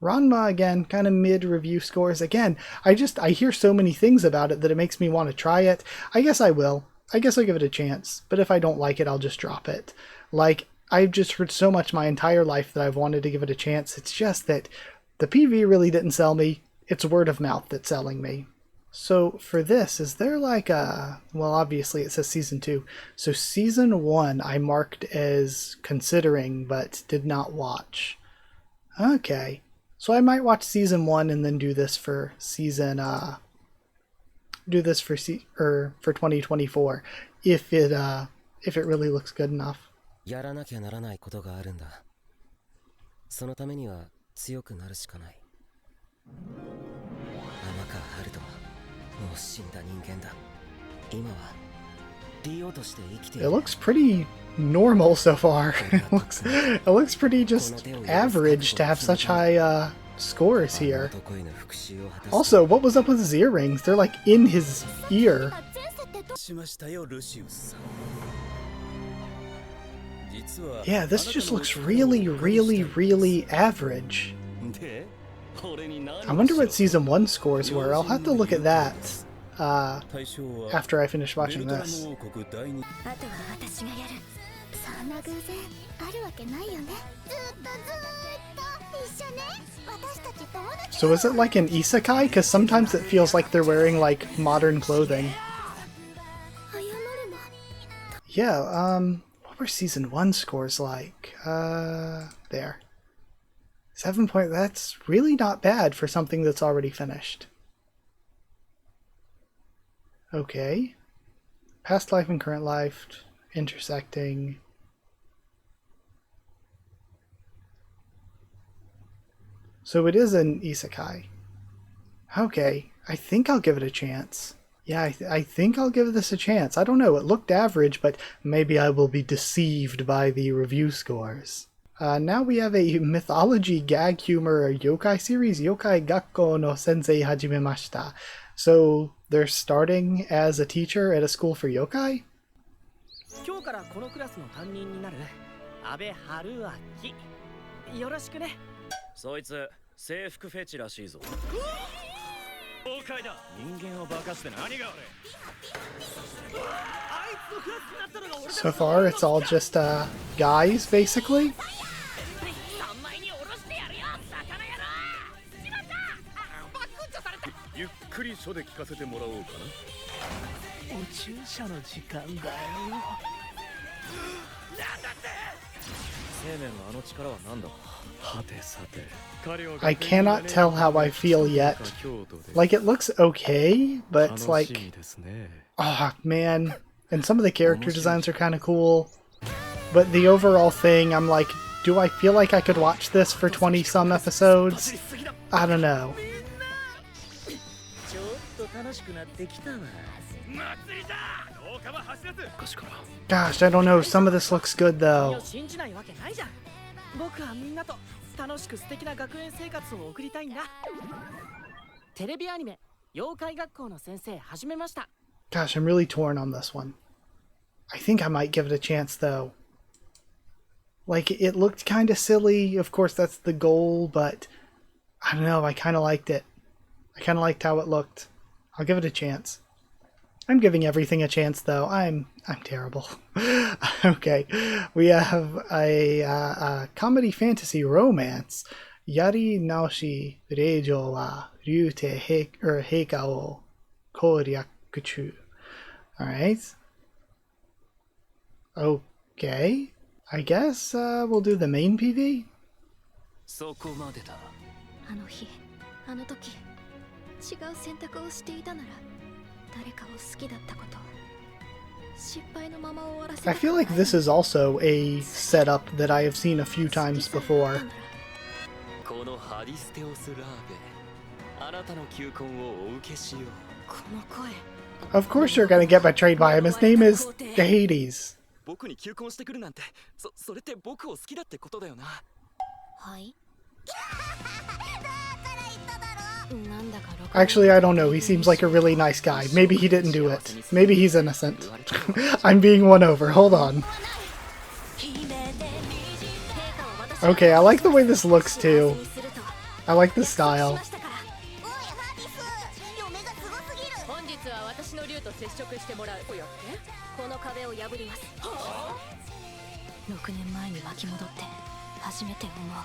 S1: Ranma, again, kind of mid-review scores. Again, I hear so many things about it that it makes me want to try it. I guess I will. I guess I'll give it a chance. But if I don't like it, I'll just drop it. Like, I've just heard so much my entire life that I've wanted to give it a chance. It's just that the PV really didn't sell me. It's word of mouth that's selling me. So for this, is there like a... Well, obviously it says Season 2. So Season 1 I marked as considering, but did not watch. Okay. So I might watch Season 1 and then do this for season, do this for 2024, if it really looks good enough.
S2: やらなきゃならないことがあるんだ。そのためには強くなるしかない。天川春人はもう死んだ人間だ。今は
S1: It looks pretty normal so far. It looks pretty just average to have such high scores here. Also, what was up with his earrings? They're like in his ear. Yeah, this just looks really, really, really average. I wonder what season 1 scores were. I'll have to look at that after I finish watching this.
S4: あとは私がやる。そんな偶然あるわけないよね。ずっと一緒ね。私たち友達。
S1: So is it like an isekai? Because sometimes it feels like they're wearing like modern clothing. Yeah, what were season 1 scores like? There. 7 point, that's really not bad for something that's already finished. Okay. Past life and current life, intersecting. So it is an isekai. Okay, I think I'll give it a chance. Yeah, I think I'll give this a chance. I don't know, it looked average, but maybe I will be deceived by the review scores. Now we have a mythology gag humor yokai series, Yokai Gakko no Sensei Hajimemashita. So they're starting as a teacher at a school for yokai?
S2: 今日からこのクラスの担任になる阿部春明。よろしくね。そいつ制服フェチらしいぞ。妖怪だ。人間を化かして何が悪い。あいつのクラスになったのが俺だ。
S1: So far it's all just guys basically.
S2: 3枚に下ろしてやるよ、魚野郎。しまった。バックンチョされた。
S3: ゆっくり書で聞かせてもらおうかな。
S2: 宇宙車の時間だよ。なんだって。生命のあの力は何だ。はてさて。
S1: I cannot tell how I feel yet. Like, it looks okay, but it's like... Oh, man. And some of the character designs are kind of cool. But the overall thing, I'm like, do I feel like I could watch this for 20-some episodes? I don't know. Gosh, I don't know. Some of this looks good, though.
S2: 僕はみんなと楽しく素敵な学園生活を送りたいんだ。テレビアニメ妖怪学校の先生始めました。
S1: Gosh, I'm really torn on this one. I think I might give it a chance, though. Like, it looked kind of silly. Of course, that's the goal, but I don't know. I kind of liked it. I kind of liked how it looked. I'll give it a chance. I'm giving everything a chance, though. I'm terrible. Okay, we have a comedy fantasy romance. Yari naoshi reijo wa ryute heika o koryaku chu. Alright. Okay. I guess we'll do the main PV?
S6: そこまでだ。
S4: あの日、あの時、違う選択をしていたなら、誰かを好きだったこと、失敗のまま終わらせた。
S1: I feel like this is also a setup that I have seen a few times before.
S6: このハリステオスラーベ、あなたの求婚をお受けしよう。
S2: この声。
S1: Of course you're gonna get betrayed by him. His name is Hades.
S6: 僕に求婚してくるなんて、それって僕を好きだってことだよな。
S4: はい。
S1: Actually, I don't know. He seems like a really nice guy. Maybe he didn't do it. Maybe he's innocent. I'm being won over. Hold on. Okay, I like the way this looks too. I like the style.
S5: 本日は私の竜と接触してもらう。この壁を破ります。6年前に巻き戻って初めて思う。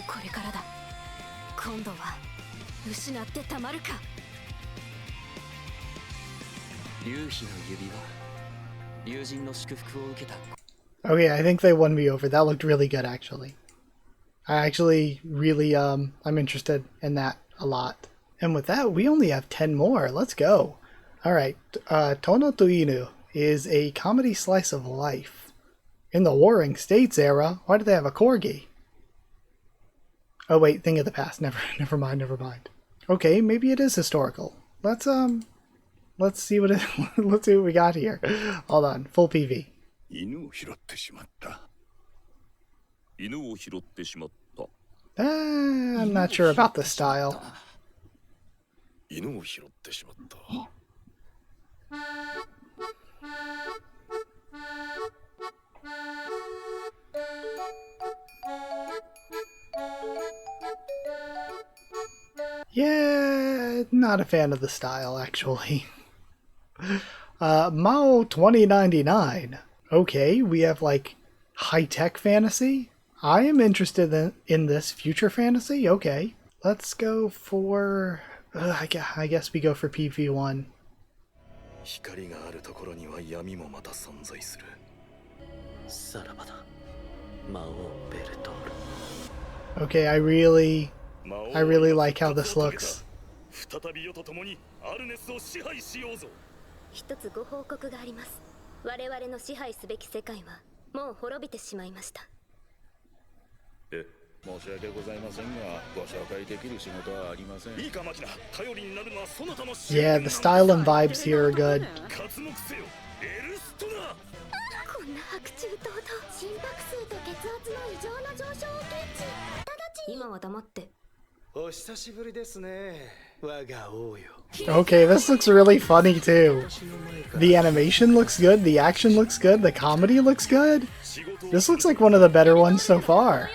S5: これからだ。今度は失ってたまるか。
S6: 竜妃の指輪、竜神の祝福を受けた。
S1: Okay, I think they won me over. That looked really good, actually. I actually really, I'm interested in that a lot. And with that, we only have 10 more. Let's go. Alright, Tono to Inu is a comedy slice of life. In the Warring States era, why do they have a corgi? Oh wait, thing of the past. Never mind. Okay, maybe it is historical. Let's see what let's see what we got here. Hold on, full PV.
S3: 犬を拾ってしまった。犬を拾ってしまった。
S1: I'm not sure about the style.
S3: 犬を拾ってしまった。
S1: Yeah, not a fan of the style, actually. Mao 2099. Okay, we have like high-tech fantasy. I am interested in this future fantasy. Okay, let's go for... I guess we go for PV1.
S3: 光があるところには闇もまた存在する。
S2: さらばだ。魔王ベルトール。
S1: Okay, I really like how this looks.
S3: 再び世と共にアルネスを支配しようぞ。
S5: 一つご報告があります。我々の支配すべき世界はもう滅びてしまいました。
S3: え、申し訳ございませんが、ご紹介できる仕事はありません。いいか、マキナ。頼りになるのはそなたの仕事。
S1: Yeah, the style and vibes here are good.
S3: 活目せよ、エルストナ。
S5: こんな白昼堂々、心拍数と血圧の異常な上昇を検知。直ちに今は黙って。
S2: お久しぶりですね。我が王よ。
S1: Okay, this looks really funny too. The animation looks good, the action looks good, the comedy looks good. This looks like one of the better ones so far.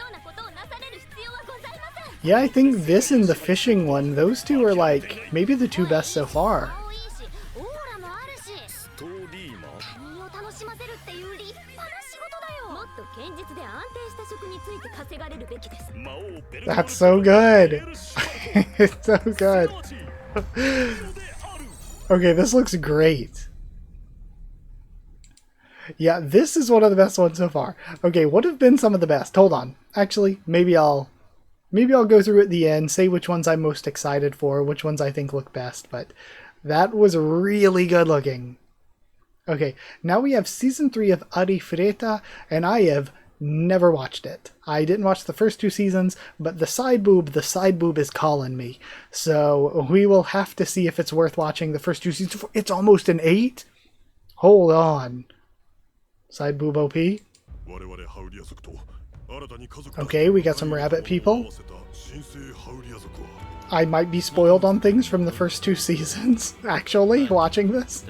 S1: Yeah, I think this and the fishing one, those two are like maybe the two best so far.
S3: ストーリーマン。
S5: 他人を楽しませるっていう立派な仕事だよ。もっと堅実で安定した職について稼がれるべきです。
S3: 魔王ベルトール。
S1: That's so good. It's so good. Okay, this looks great. Yeah, this is one of the best ones so far. Okay, what have been some of the best? Hold on. Actually, maybe I'll go through at the end, say which ones I'm most excited for, which ones I think look best, but that was really good looking. Okay, now we have Season 3 of Ari Freta, and I have never watched it. I didn't watch the first two seasons, but the side boob is calling me. So we will have to see if it's worth watching the first two seasons. It's almost an 8? Hold on. Side boob OP. Okay, we got some rabbit people. I might be spoiled on things from the first two seasons, actually, watching this.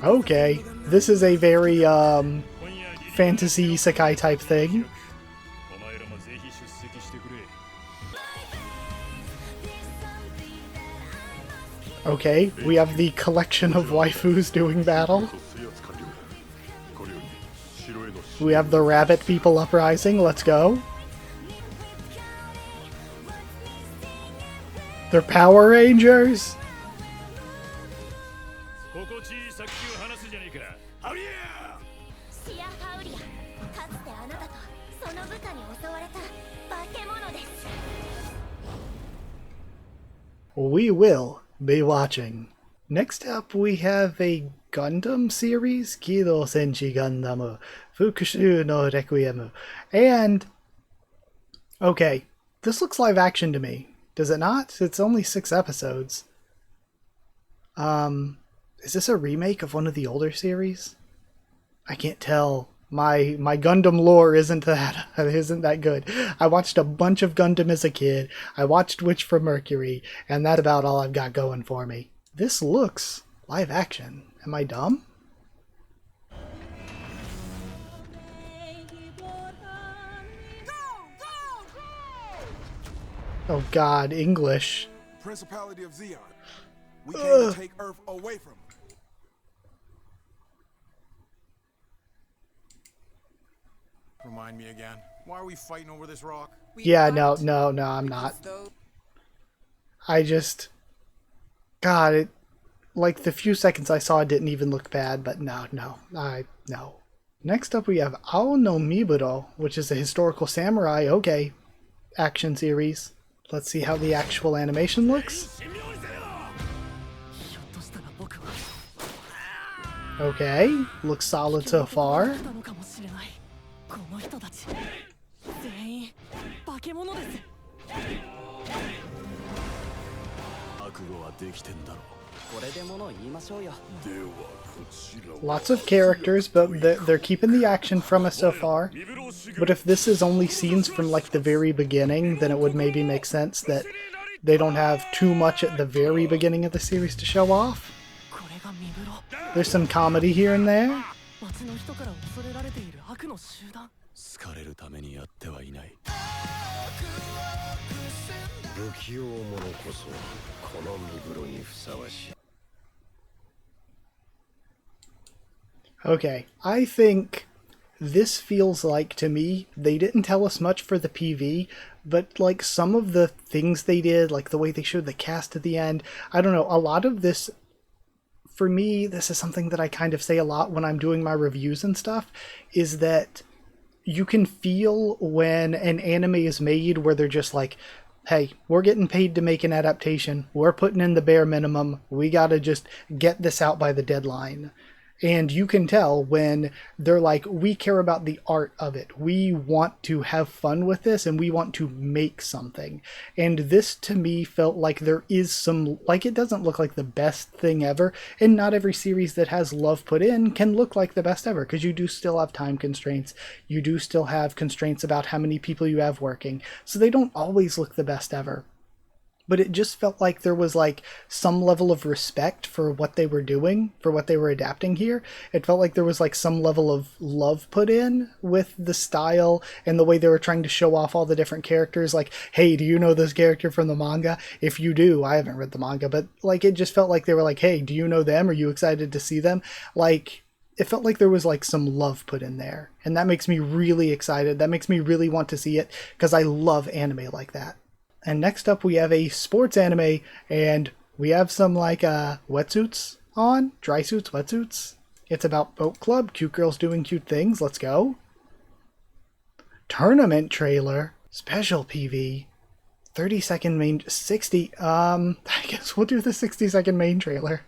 S1: Okay, this is a very, fantasy isekai type thing. Okay, we have the collection of waifus doing battle. We have the rabbit people uprising, let's go. They're Power Rangers! We will be watching. Next up, we have a Gundam series, Kido Senshi Gundam Fukushu no Requiem. And, okay, this looks live action to me. Does it not? It's only 6 episodes. Is this a remake of one of the older series? I can't tell. My Gundam lore isn't that good. I watched a bunch of Gundam as a kid. I watched Witch from Mercury, and that's about all I've got going for me. This looks live action. Am I dumb? Oh God, English.
S7: Principality of Zeon. We came to take Earth away from him. Remind me again. Why are we fighting over this rock?
S1: Yeah, no, I'm not. I just... God, it... Like, the few seconds I saw it didn't even look bad, but no. Next up we have Ao no Miburo, which is a historical samurai, okay, action series. Let's see how the actual animation looks. Okay, looks solid so far. Lots of characters, but they're keeping the action from us so far. But if this is only scenes from like the very beginning, then it would maybe make sense that they don't have too much at the very beginning of the series to show off. There's some comedy here and there.
S3: 好かれるためにやってはいない。不器用者こそこの身風呂にふさわしい。
S1: Okay, I think this feels like, to me, they didn't tell us much for the PV, but like some of the things they did, like the way they showed the cast at the end, I don't know, a lot of this, for me, this is something that I kind of say a lot when I'm doing my reviews and stuff, is that you can feel when an anime is made where they're just like, hey, we're getting paid to make an adaptation, we're putting in the bare minimum, we gotta just get this out by the deadline. And you can tell when they're like, we care about the art of it. We want to have fun with this and we want to make something. And this to me felt like there is some, like, it doesn't look like the best thing ever. And not every series that has love put in can look like the best ever, because you do still have time constraints. You do still have constraints about how many people you have working. So they don't always look the best ever. But it just felt like there was like some level of respect for what they were doing, for what they were adapting here. It felt like there was like some level of love put in with the style and the way they were trying to show off all the different characters. Like, hey, do you know this character from the manga? If you do, I haven't read the manga, but like it just felt like they were like, hey, do you know them? Are you excited to see them? Like, it felt like there was like some love put in there. And that makes me really excited. That makes me really want to see it, because I love anime like that. And next up we have a sports anime, and we have some like wetsuits on, dry suits, wetsuits. It's about boat club, cute girls doing cute things. Let's go. Tournament trailer, special PV, 30-second main, 60. I guess we'll do the 60-second main trailer.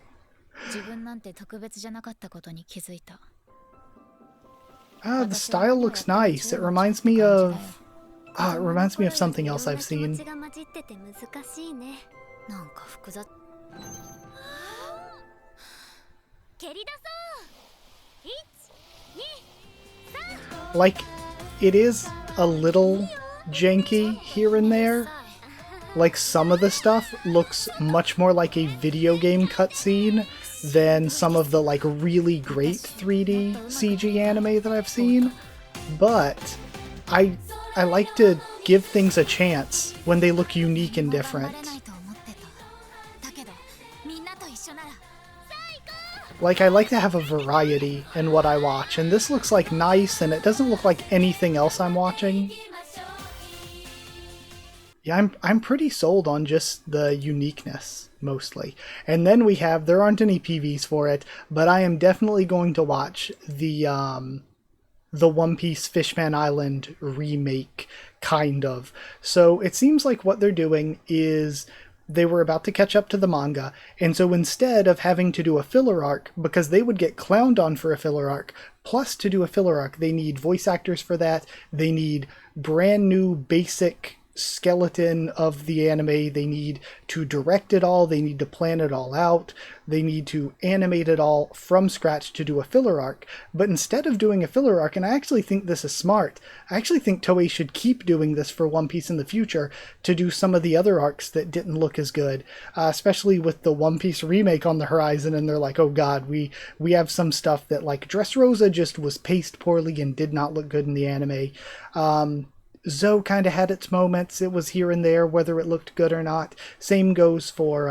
S1: The style looks nice. It reminds me of something else I've seen. Like, it is a little janky here and there. Like, some of the stuff looks much more like a video game cutscene than some of the like really great 3D CG anime that I've seen. But I like to give things a chance when they look unique and different. Like, I like to have a variety in what I watch, and this looks like nice, and it doesn't look like anything else I'm watching. Yeah, I'm pretty sold on just the uniqueness, mostly. And then we have, there aren't any PVs for it, but I am definitely going to watch the One Piece Fishman Island remake, kind of. So it seems like what they're doing is they were about to catch up to the manga, and so instead of having to do a filler arc, because they would get clowned on for a filler arc, plus to do a filler arc, they need voice actors for that, they need brand new basic skeleton of the anime, they need to direct it all, they need to plan it all out, they need to animate it all from scratch to do a filler arc. But instead of doing a filler arc, and I actually think this is smart, I actually think Toei should keep doing this for One Piece in the future, to do some of the other arcs that didn't look as good, especially with the One Piece remake on the horizon, and they're like, oh god, we have some stuff that, like, Dressrosa just was paced poorly and did not look good in the anime. Zoe kind of had its moments. It was here and there, whether it looked good or not. Same goes for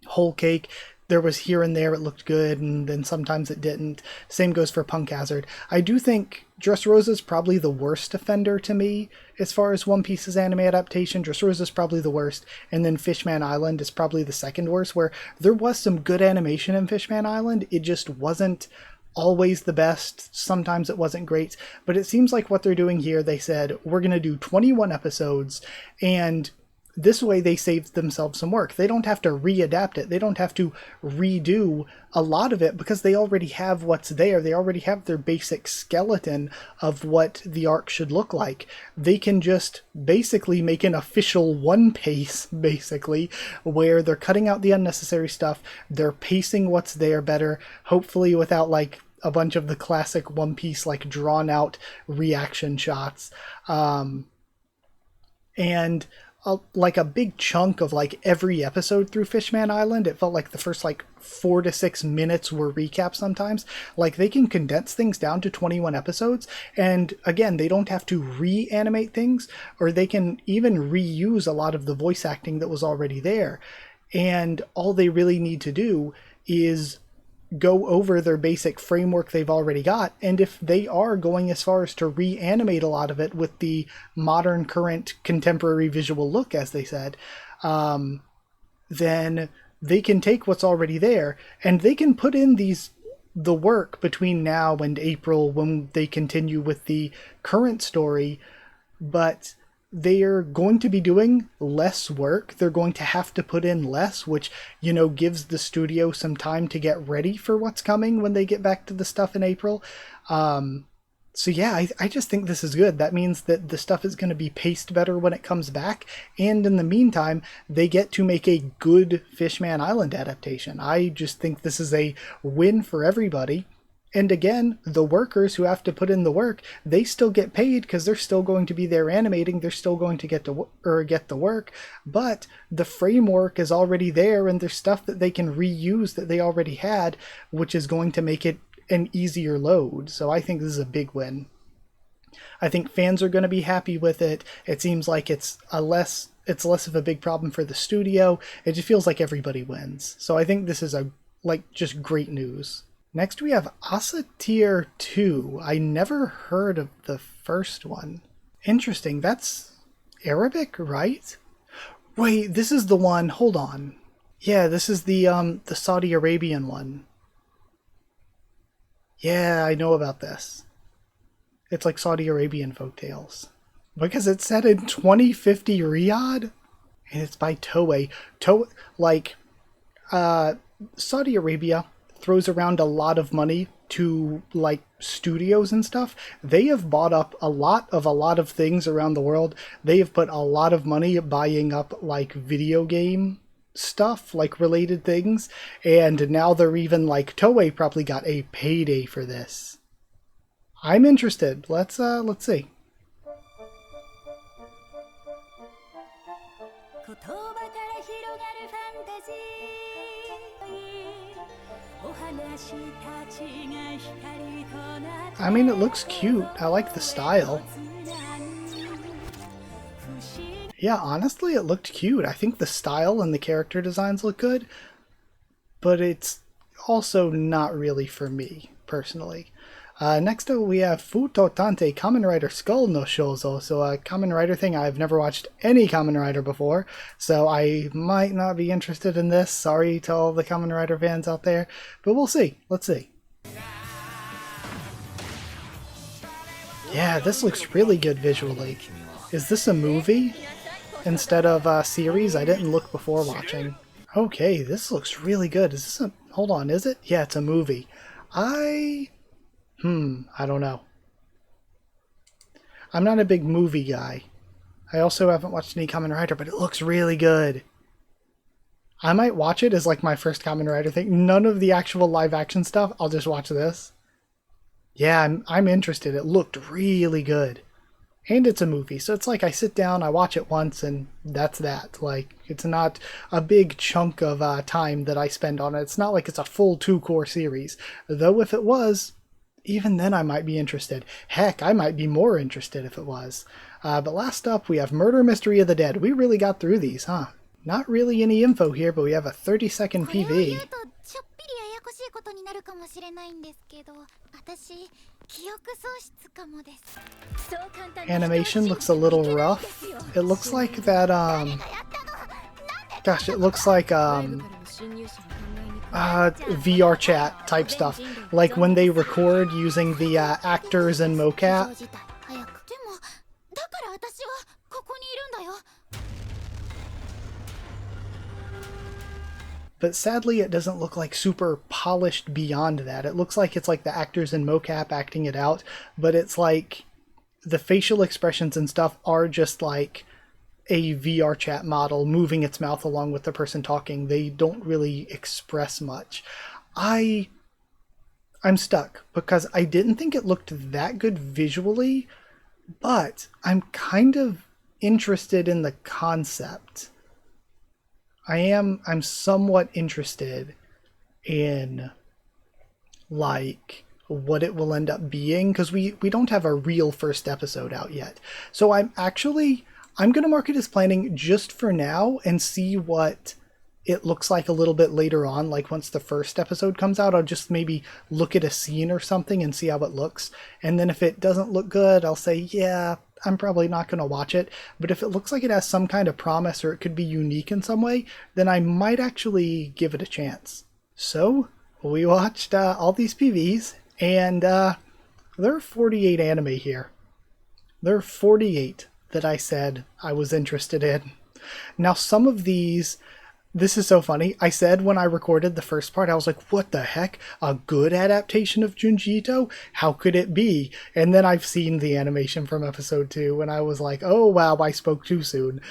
S1: Whole Cake. There was here and there it looked good, and then sometimes it didn't. Same goes for Punk Hazard. I do think Dressrosa's probably the worst offender to me as far as One Piece's anime adaptation. Dressrosa's probably the worst, and then Fishman Island is probably the second worst, where there was some good animation in Fishman Island. It just wasn't always the best. Sometimes it wasn't great, but it seems like what they're doing here, they said, we're going to do 21 episodes, and this way they saved themselves some work. They don't have to readapt it. They don't have to redo a lot of it, because they already have what's there. They already have their basic skeleton of what the arc should look like. They can just basically make an official One Piece, basically, where they're cutting out the unnecessary stuff. They're pacing what's there better, hopefully without like a bunch of the classic One Piece like drawn out reaction shots. And like a big chunk of like every episode through Fishman Island. It felt like the first like 4 to 6 minutes were recaps sometimes. Like they can condense things down to 21 episodes, and again, they don't have to reanimate things, or they can even reuse a lot of the voice acting that was already there. And all they really need to do is go over their basic framework they've already got, and if they are going as far as to reanimate a lot of it with the modern, current, contemporary visual look, as they said, then they can take what's already there and they can put in the work between now and April when they continue with the current story, but they're going to be doing less work. They're going to have to put in less, which, you know, gives the studio some time to get ready for what's coming when they get back to the stuff in April. So yeah, I just think this is good. That means that the stuff is going to be paced better when it comes back. And in the meantime, they get to make a good Fishman Island adaptation. I just think this is a win for everybody. And again, the workers who have to put in the work, they still get paid because they're still going to be there animating. They're still going to get the work, but the framework is already there, and there's stuff that they can reuse that they already had, which is going to make it an easier load. So I think this is a big win. I think fans are going to be happy with it. It seems like it's less of a big problem for the studio. It just feels like everybody wins. So I think this is just great news. Next we have Asa Tier 2. I never heard of the first one. Interesting, that's Arabic, right? Wait, this is the one, hold on. Yeah, this is the Saudi Arabian one. Yeah, I know about this. It's like Saudi Arabian folktales. Because it's set in 2050 Riyadh? And it's by Toei. Saudi Arabia throws around a lot of money to like studios and stuff. They have bought up a lot of things around the world. They have put a lot of money buying up like video game stuff, like related things, and now they're even like Toei probably got a payday for this. I'm interested. Let's see.
S4: 言葉から広がるファンタジーお話たちが光となって
S1: I mean, it looks cute. I like the style. Yeah, honestly, it looked cute. I think the style and the character designs look good, but it's also not really for me, personally. Next up, we have Futo Tante Kamen Rider Skull no Shouzo. So a Kamen Rider thing. I've never watched any Kamen Rider before, so I might not be interested in this. Sorry to all the Kamen Rider fans out there, but we'll see. Let's see. Yeah, this looks really good visually. Is this a movie instead of a series? I didn't look before watching. Okay, this looks really good. Is this a... Hold on, is it? Yeah, it's a movie. I don't know. I'm not a big movie guy. I also haven't watched any Kamen Rider, but it looks really good. I might watch it as like my first Kamen Rider thing. None of the actual live action stuff. I'll just watch this. Yeah, I'm interested. It looked really good. And it's a movie, so it's like I sit down, I watch it once, and that's that. Like, it's not a big chunk of time that I spend on it. It's not like it's a full 2-core series. Though if it was, even then I might be interested. Heck, I might be more interested if it was. But last up, we have Murder Mystery of the Dead. We really got through these, huh? Not really any info here, but we have a 30-second PV. Animation looks a little rough. It looks like that, gosh, it looks like, VR chat type stuff. Like when they record using the actors and mocap. But sadly, it doesn't look like super polished beyond that. It looks like it's like the actors in mocap acting it out, but it's like the facial expressions and stuff are just like a VR chat model moving its mouth along with the person talking. They don't really express much. I'm stuck because I didn't think it looked that good visually, but I'm kind of interested in the concept. I'm somewhat interested in like what it will end up being, because we don't have a real first episode out yet. So I'm going to mark it as planning just for now and see what it looks like a little bit later on. Like once the first episode comes out, I'll just maybe look at a scene or something and see how it looks. And then if it doesn't look good, I'll say, yeah, I'm probably not going to watch it. But if it looks like it has some kind of promise or it could be unique in some way, then I might actually give it a chance. So we watched all these PVs, and there are 48 anime here. There are 48 that I said I was interested in. Now, some of these, this is so funny. I said when I recorded the first part, I was like, what the heck? A good adaptation of Junji Ito? How could it be? And then I've seen the animation from episode 2, and I was like, oh wow, I spoke too soon.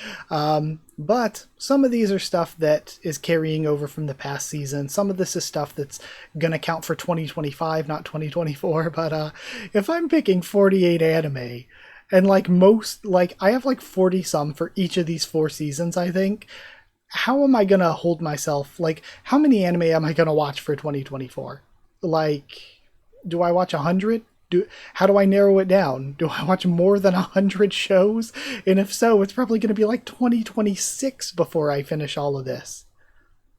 S1: But some of these are stuff that is carrying over from the past season. Some of this is stuff that's going to count for 2025, not 2024. But if I'm picking 48 anime, and like most, like I have like 40 some for each of these 4 seasons, I think. How am I going to hold myself? Like, how many anime am I going to watch for 2024? Like, do I watch 100? How do I narrow it down? Do I watch more than 100 shows? And if so, it's probably going to be like 2026 before I finish all of this.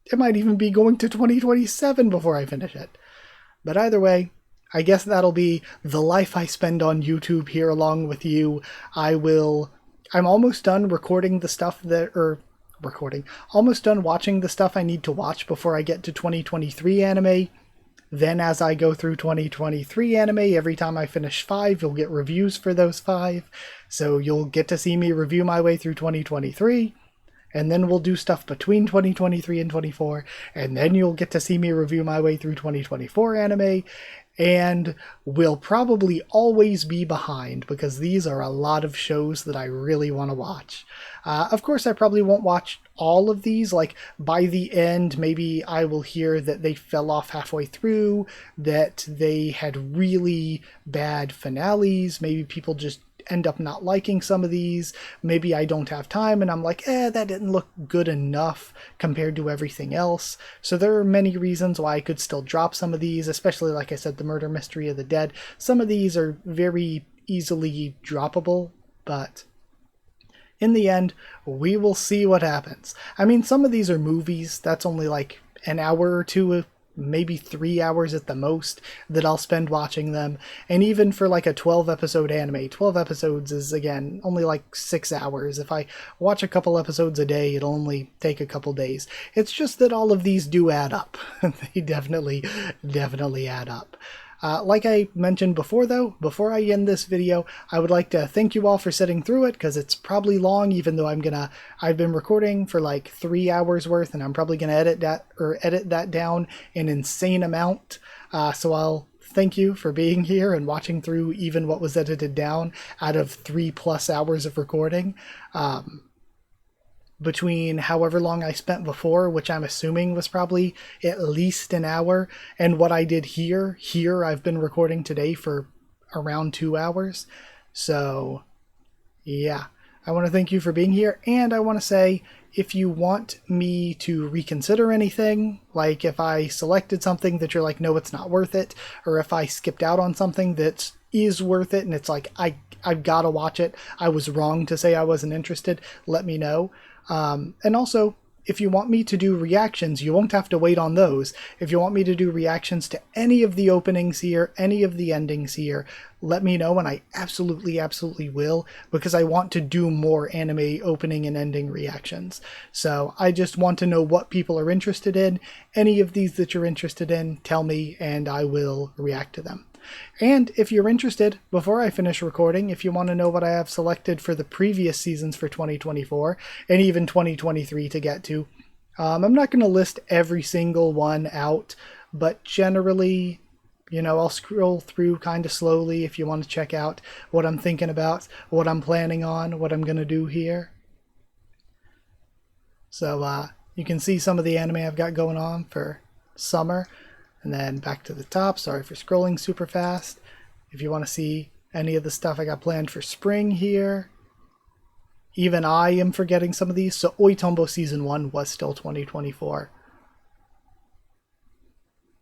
S1: It might even be going to 2027 before I finish it. But either way, I guess that'll be the life I spend on YouTube here along with you. I'm almost done recording the stuff almost done watching the stuff I need to watch before I get to 2023 anime. Then as I go through 2023 anime, every time I finish 5, you'll get reviews for those 5. So you'll get to see me review my way through 2023. And then we'll do stuff between 2023 and 24. And then you'll get to see me review my way through 2024 anime. And we'll probably always be behind because these are a lot of shows that I really want to watch. Of course, I probably won't watch all of these. Like, by the end, maybe I will hear that they fell off halfway through, that they had really bad finales. Maybe people just end up not liking some of these. Maybe I don't have time and I'm like, that didn't look good enough compared to everything else. So there are many reasons why I could still drop some of these, especially, like I said, the Murder Mystery of the Dead. Some of these are very easily droppable, but in the end, we will see what happens. I mean, some of these are movies. That's only like an hour or two, maybe 3 hours at the most that I'll spend watching them. And even for like a 12-episode anime, 12 episodes is, again, only like 6 hours. If I watch a couple episodes a day, it'll only take a couple days. It's just that all of these do add up. They definitely add up. Like I mentioned before, though, before I end this video, I would like to thank you all for sitting through it, because it's probably long, even though I've been recording for like 3 hours worth, and I'm probably gonna edit that down an insane amount. So I'll thank you for being here and watching through even what was edited down out of 3+ hours of recording. Between however long I spent before, which I'm assuming was probably at least an hour, and what I did here I've been recording today for around 2 hours. So yeah, I want to thank you for being here, and I want to say, if you want me to reconsider anything, like if I selected something that you're like, no, it's not worth it, or if I skipped out on something that is worth it and it's like, I've got to watch it, I was wrong to say I wasn't interested, let me know. And also, if you want me to do reactions, you won't have to wait on those. If you want me to do reactions to any of the openings here, any of the endings here, let me know, and I absolutely will, because I want to do more anime opening and ending reactions. So I just want to know what people are interested in. Any of these that you're interested in, tell me, and I will react to them. And if you're interested, before I finish recording, if you want to know what I have selected for the previous seasons for 2024 and even 2023 to get to, I'm not going to list every single one out, but generally, you know, I'll scroll through kind of slowly if you want to check out what I'm thinking about, what I'm planning on, what I'm going to do here. So you can see some of the anime I've got going on for summer. And then back to the top, sorry for scrolling super fast. If you want to see any of the stuff I got planned for spring here. even I am forgetting some of these. So Oitombo Season 1 was still 2024.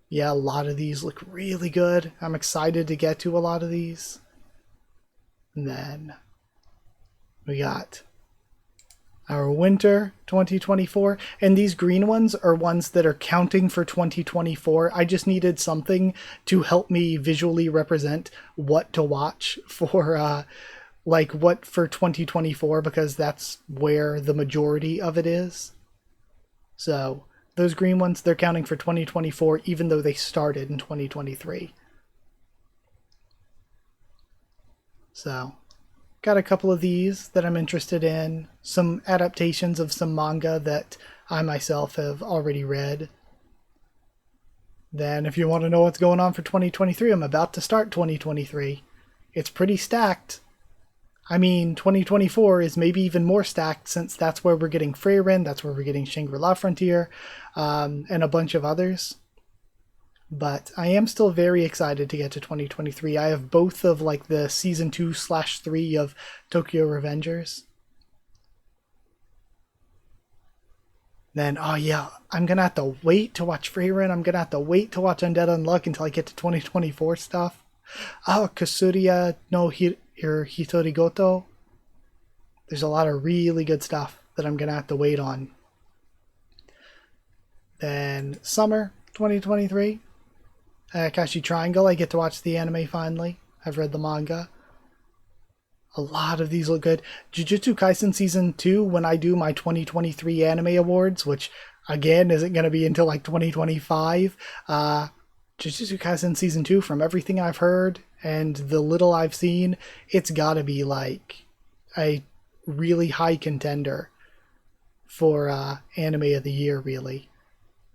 S1: Yeah, a lot of these look really good. I'm excited to get to a lot of these. And then we got our winter 2024, and these green ones are ones that are counting for 2024. I just needed something to help me visually represent what to watch for like what for 2024, because that's where the majority of it is. So those green ones, they're counting for 2024 even though they started in 2023. So got a couple of these that I'm interested in, some adaptations of some manga that I myself have already read. Then if you want to know what's going on for 2023, I'm about to start 2023. It's pretty stacked. I mean, 2024 is maybe even more stacked since that's where we're getting Freyrin, that's where we're getting Shangri-La Frontier, and a bunch of others. But I am still very excited to get to 2023. I have both of like the season 2/3 of Tokyo Revengers. Then, oh yeah, I'm gonna have to wait to watch Freyrin. I'm gonna have to wait to watch Undead Unluck until I get to 2024 stuff. Oh, Kasuria no Hitorigoto. There's a lot of really good stuff that I'm gonna have to wait on. Then summer 2023. Akashi Triangle, I get to watch the anime finally. I've read the manga. A lot of these look good. Jujutsu Kaisen Season 2, when I do my 2023 Anime Awards, which again isn't going to be until like 2025. Jujutsu Kaisen Season 2, from everything I've heard and the little I've seen, it's got to be like a really high contender for Anime of the Year, really.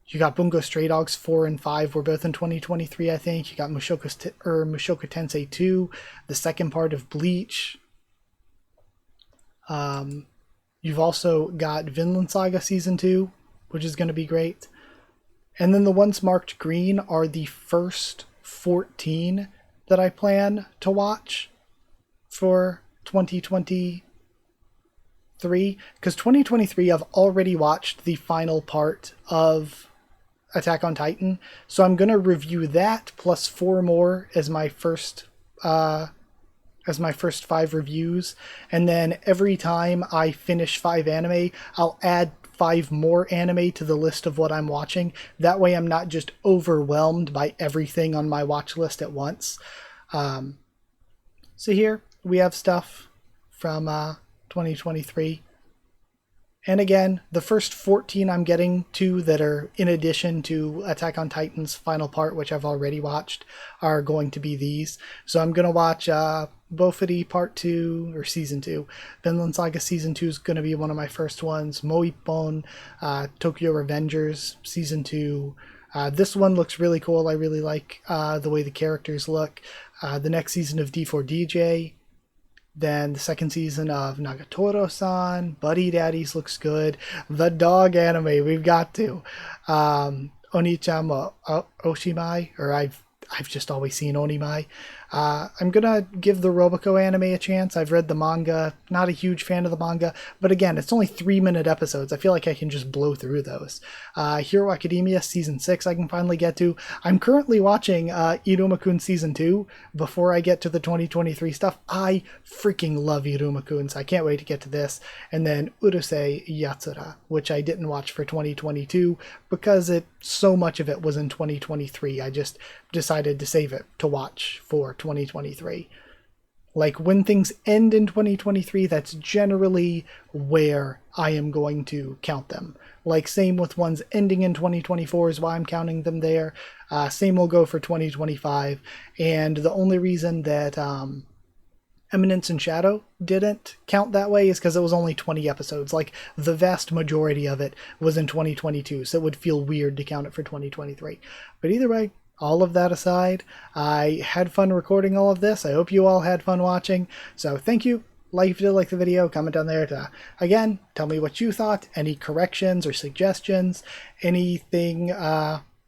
S1: You got Bungo Stray Dogs 4 and 5 were both in 2023, I think. You got Mushoku Tensei 2, the second part of Bleach. You've also got Vinland Saga Season 2, which is going to be great. And then the ones marked green are the first 14 that I plan to watch for 2023. Because 2023, I've already watched the final part of Attack on Titan, so I'm gonna review that plus 4 more as my first 5 reviews, and then every time I finish 5 anime, I'll add 5 more anime to the list of what I'm watching. That way I'm not just overwhelmed by everything on my watch list at once. So here we have stuff from 2023. And again, the first 14 I'm getting to that are in addition to Attack on Titan's final part, which I've already watched, are going to be these. So I'm going to watch Bofuri Part 2, or Season 2. Vinland Saga Season 2 is going to be one of my first ones. Moippon, Tokyo Revengers Season 2. This one looks really cool. I really like the way the characters look. The next season of D4DJ. Then the second season of Nagatoro-san, Buddy Daddies looks good. The dog anime, we've got to. Oni-chan Oshimai, or I've just always seen Onimai. I'm gonna give the Roboco anime a chance. I've read the manga, not a huge fan of the manga, but again, it's only 3-minute episodes. I feel like I can just blow through those. Hero Academia Season 6 I can finally get to. I'm currently watching Iruma-kun Season 2 before I get to the 2023 stuff. I freaking love Iruma-kun, so I can't wait to get to this. And then Urusei Yatsura, which I didn't watch for 2022 because so much of it was in 2023. I just decided to save it to watch for 2023. Like, when things end in 2023, that's generally where I am going to count them. Like, same with ones ending in 2024 is why I'm counting them there. Same will go for 2025. And the only reason that Eminence and Shadow didn't count that way is because it was only 20 episodes. Like, the vast majority of it was in 2022, so it would feel weird to count it for 2023. But either way, all of that aside, I had fun recording all of this. I hope you all had fun watching. So thank you. Like if you did like the video, comment down there to, again, tell me what you thought, any corrections or suggestions, anything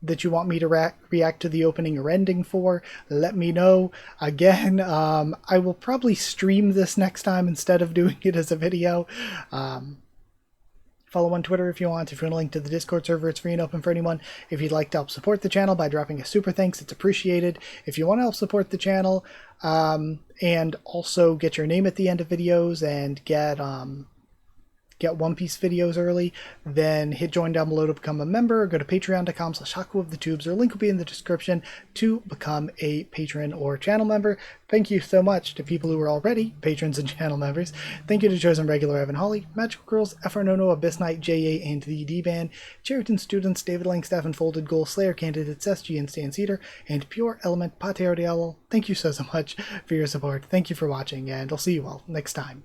S1: that you want me to react to the opening or ending for, let me know. Again, I will probably stream this next time instead of doing it as a video. Follow on Twitter if you want. If you want a link to the Discord server, it's free and open for anyone. If you'd like to help support the channel by dropping a super thanks, it's appreciated. If you want to help support the channel and also get your name at the end of videos and get One Piece videos early, then hit join down below to become a member, or go to patreon.com/Haku of the Tubes, or link will be in the description to become a patron or channel member. Thank you so much to people who are already patrons and channel members. Thank you to Chosen Regular Evan Holly, Magical Girls, FR Abyss Knight, JA, and the D-Band, Cheriton Students, David Langstaff and Folded Goal, Slayer Candidates, SG and Stan Cedar, and Pure Element Pateo de Owl. Thank you so much for your support. Thank you for watching, and I'll see you all next time.